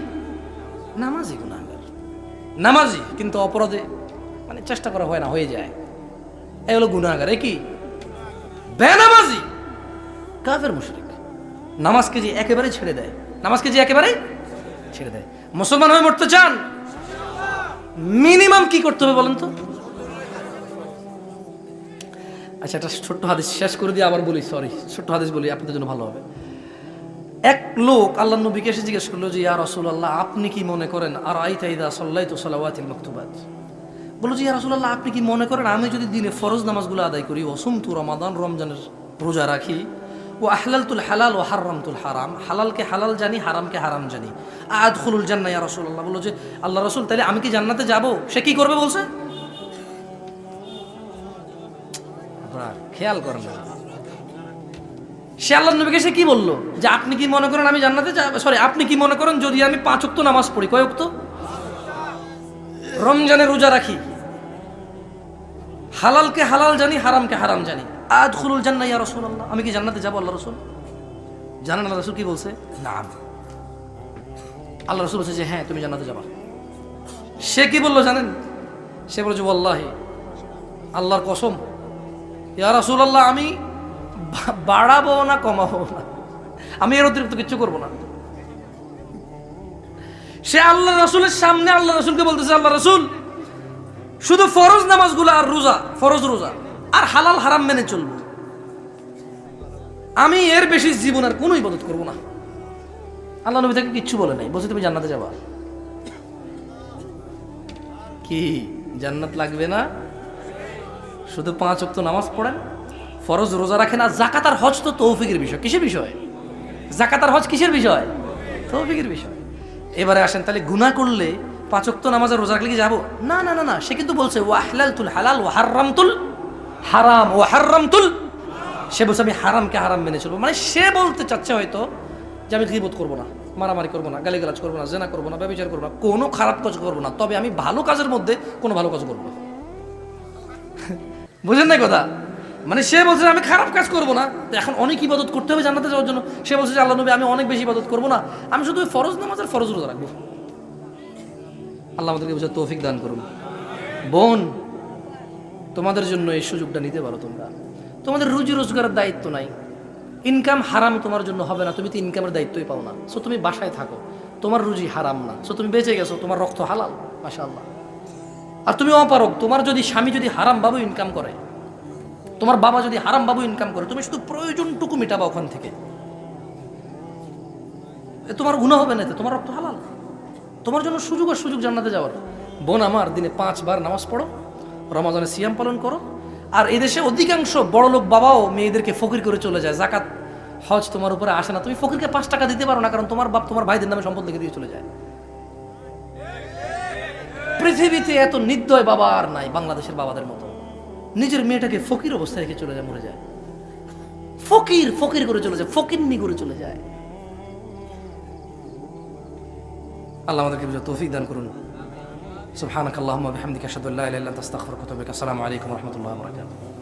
নামাজি গুনাহগার, নামাজি কিন্তু অপরাধে মানে চেষ্টা করা হয় না, হয়ে যায়, এই হলো গুনাহগার। এ কি? বেনামাজি কাফের মুশরিক। নামাজকে যে একেবারে ছেড়ে দেয়, নামাজকে যে একেবারে ছেড়ে দেয়। মুসলমান হয়ে মরতে চান, মিনিমাম কি করতে হবে বলেন তো? আচ্ছা, একটা ছোট্ট হাদিস শেষ করে দিয়ে আবার বলি, সরি, ছোট্ট হাদিস বলি, আপনাদের জন্য ভালো হবে। এক লোক আল্লাহর নবীকে এসে জিজ্ঞেস করলো যে ইয়া রাসূলুল্লাহ, আপনি কি মনে করেন আর আইতা ইদা সাল্লাইতু সালাওয়াতিল মাকতুবাত, বললো যে ইয়া রাসূলুল্লাহ, আপনি কি মনে করেন আমি যদি দিনে ফরজ নামাজগুলো আদায় করি, ওয়াসুমতু রমাদান, রমজানের রোজা রাখি, ও আহলালতুল হালাল ও হারামতুল হারাম, হালালকে হালাল জানি, হারামকে হারাম জানি, আদখুলুল জান্নাহ ইয়া রাসূলুল্লাহ, বললো যে আল্লাহ রাসূল তাহলে আমি কি জান্নাতে যাব? সে কি করবে বলছে? খেয়াল করেন না, সে আল্লাহর নবীকে সে কি বললো যে আপনি কি মনে করেন আমি জান্নাতে যাব, সরি, আপনি কি মনে করেন যদি আমি 5 ওয়াক্ত নামাজ পড়ি, কয় ওয়াক্ত? রমজানের রোজা রাখি, হালালকে হালাল জানি, হারামকে হারাম জানি, আদখুলুল জান্নাহ ইয়া রাসূলুল্লাহ, আমি কি জান্নাতে যাব আল্লাহ রাসূল? জানেন আল্লাহ রাসূল কি বলছে? না। আল্লাহ রাসূল বলছে যে হ্যাঁ তুমি জান্নাতে যাবা। সে কি বললো জানেন? সে বলেছে ওয়াল্লাহি, আল্লাহর কসম, ইয়া রাসূলুল্লাহ আমি বাড়াবো না কমাবো না, আমি এর অতিরিক্ত কিচ্ছু করবো না। সে আল্লাহ রাসূলের সামনে আল্লাহ রাসূলকে বলতেছে, আল্লাহ রাসূল শুধু ফরজ নামাজগুলো আর রোজা, ফরজ রোজা আর হালাল হারাম মেনে চলবো, আমি এর বেশি জীবন আর কোনো ইবাদত করবো না। আল্লাহ নবী তাকে কিচ্ছু বলে নাই, বলছে তুমি জান্নাতে যাবা। কি জান্নাত লাগবে না? শুধু 5 ওয়াক্ত নামাজ পড়েন, ফরজ রোজা রাখেন, আর যাকাত আর হজ তো তৌফিকের বিষয়। কিসের বিষয়? যাকাত আর হজ কিসের বিষয়? তৌফিকের বিষয়। এবারে আসেন, তাহলে গুনাহ করলে 5 ওয়াক্ত নামাজ আর রোজা রাখলে কি যাবো? না না না না, সে কিন্তু বলছে ওয়া আহলালতুল হালাল ওয়া হারামতুল হারাম ওয়া হারামতুল, সে বলছে আমি হারামকে হারাম মেনে চলবো। মানে সে বলতে চাচ্ছে হয়তো যে আমি গীবত করবো না, মারামারি করবো না, গালিগালাজ করবো না, জেনা করবো না, ব্যভিচার করবো না, কোনো খারাপ কাজ করবো না, তবে আমি ভালো কাজের মধ্যে কোনো ভালো কাজ করবো না। বুঝেন নাই কথা? মানে সে বলছে আমি খারাপ কাজ করবো না, এখন অনেক ইবাদত করতে হবে জান্নাতে যাওয়ার জন্য। সে বলছে যে আল্লাহ নবী আমি অনেক বেশি ইবাদত করবো না, আমি শুধু ফরজ নামাজ আর ফরজ রোজা রাখবো। আল্লাহ আমাদেরকে বুঝে তৌফিক দান করুন। বোন, তোমাদের জন্য এই সুযোগটা নিতে পারো। তোমরা তোমাদের রুজি রোজগারের দায়িত্ব নাই, ইনকাম হারাম তোমার জন্য হবে না, তুমি তো ইনকামের দায়িত্বই পাও না। সো তুমি বাসায় থাকো, তোমার রুজি হারাম না, সো তুমি বেঁচে গেছো, তোমার রক্ত হালাল, মাশাআল্লাহ। আর তুমি অপারগ, তোমার যদি স্বামী যদি হারাম বাবু ইনকাম করে, তোমার বাবা যদি হারাম বাবু ইনকাম করে, তুমি শুধু প্রয়োজনটুকু মেটাবা ওখান থেকে, তোমার গুনাহ হবে না, তোমার রক্ত হালাল, তোমার জন্য সুযোগ আর সুযোগ জান্নাতে যাওয়ার। বোন আমার, দিনে 5 বার নামাজ পড়ো, রমাদানে সিয়াম পালন করো। আর এই দেশে অধিকাংশ বড়লোক বাবাও মেয়েদেরকে ফকির করে চলে যায়, জাকাত হজ তোমার উপরে আসে না, তুমি ফকিরকে 5 টাকা দিতে পারো না, কারণ তোমার বাপ তোমার ভাইদের নামে সম্পদ লিখে দিয়ে চলে যায়। পৃথিবীতে এত নির্দয় বাবা আর নাই বাংলাদেশের বাবাদের মতো, নিজের মেয়েটাকে ফকির অবস্থায় রেখে চলে যায়, মরে যায়, ফকির ফকির করে চলে যায়, ফকিরনি করে চলে যায়। আল্লাহ আমাদেরকে বুঝে তৌফিক দান করুন। সুবহানাকাল্লাহুম্মা ওয়া বিহামদিকা আশহাদু আল্লা ইলাহা ইল্লা আনতা আস্তাগফিরুকা ওয়া আতুবু ইলাইক। আসসালামু আলাইকুম ওয়া রাহমাতুল্লাহি ওয়া বারাকাতুহু।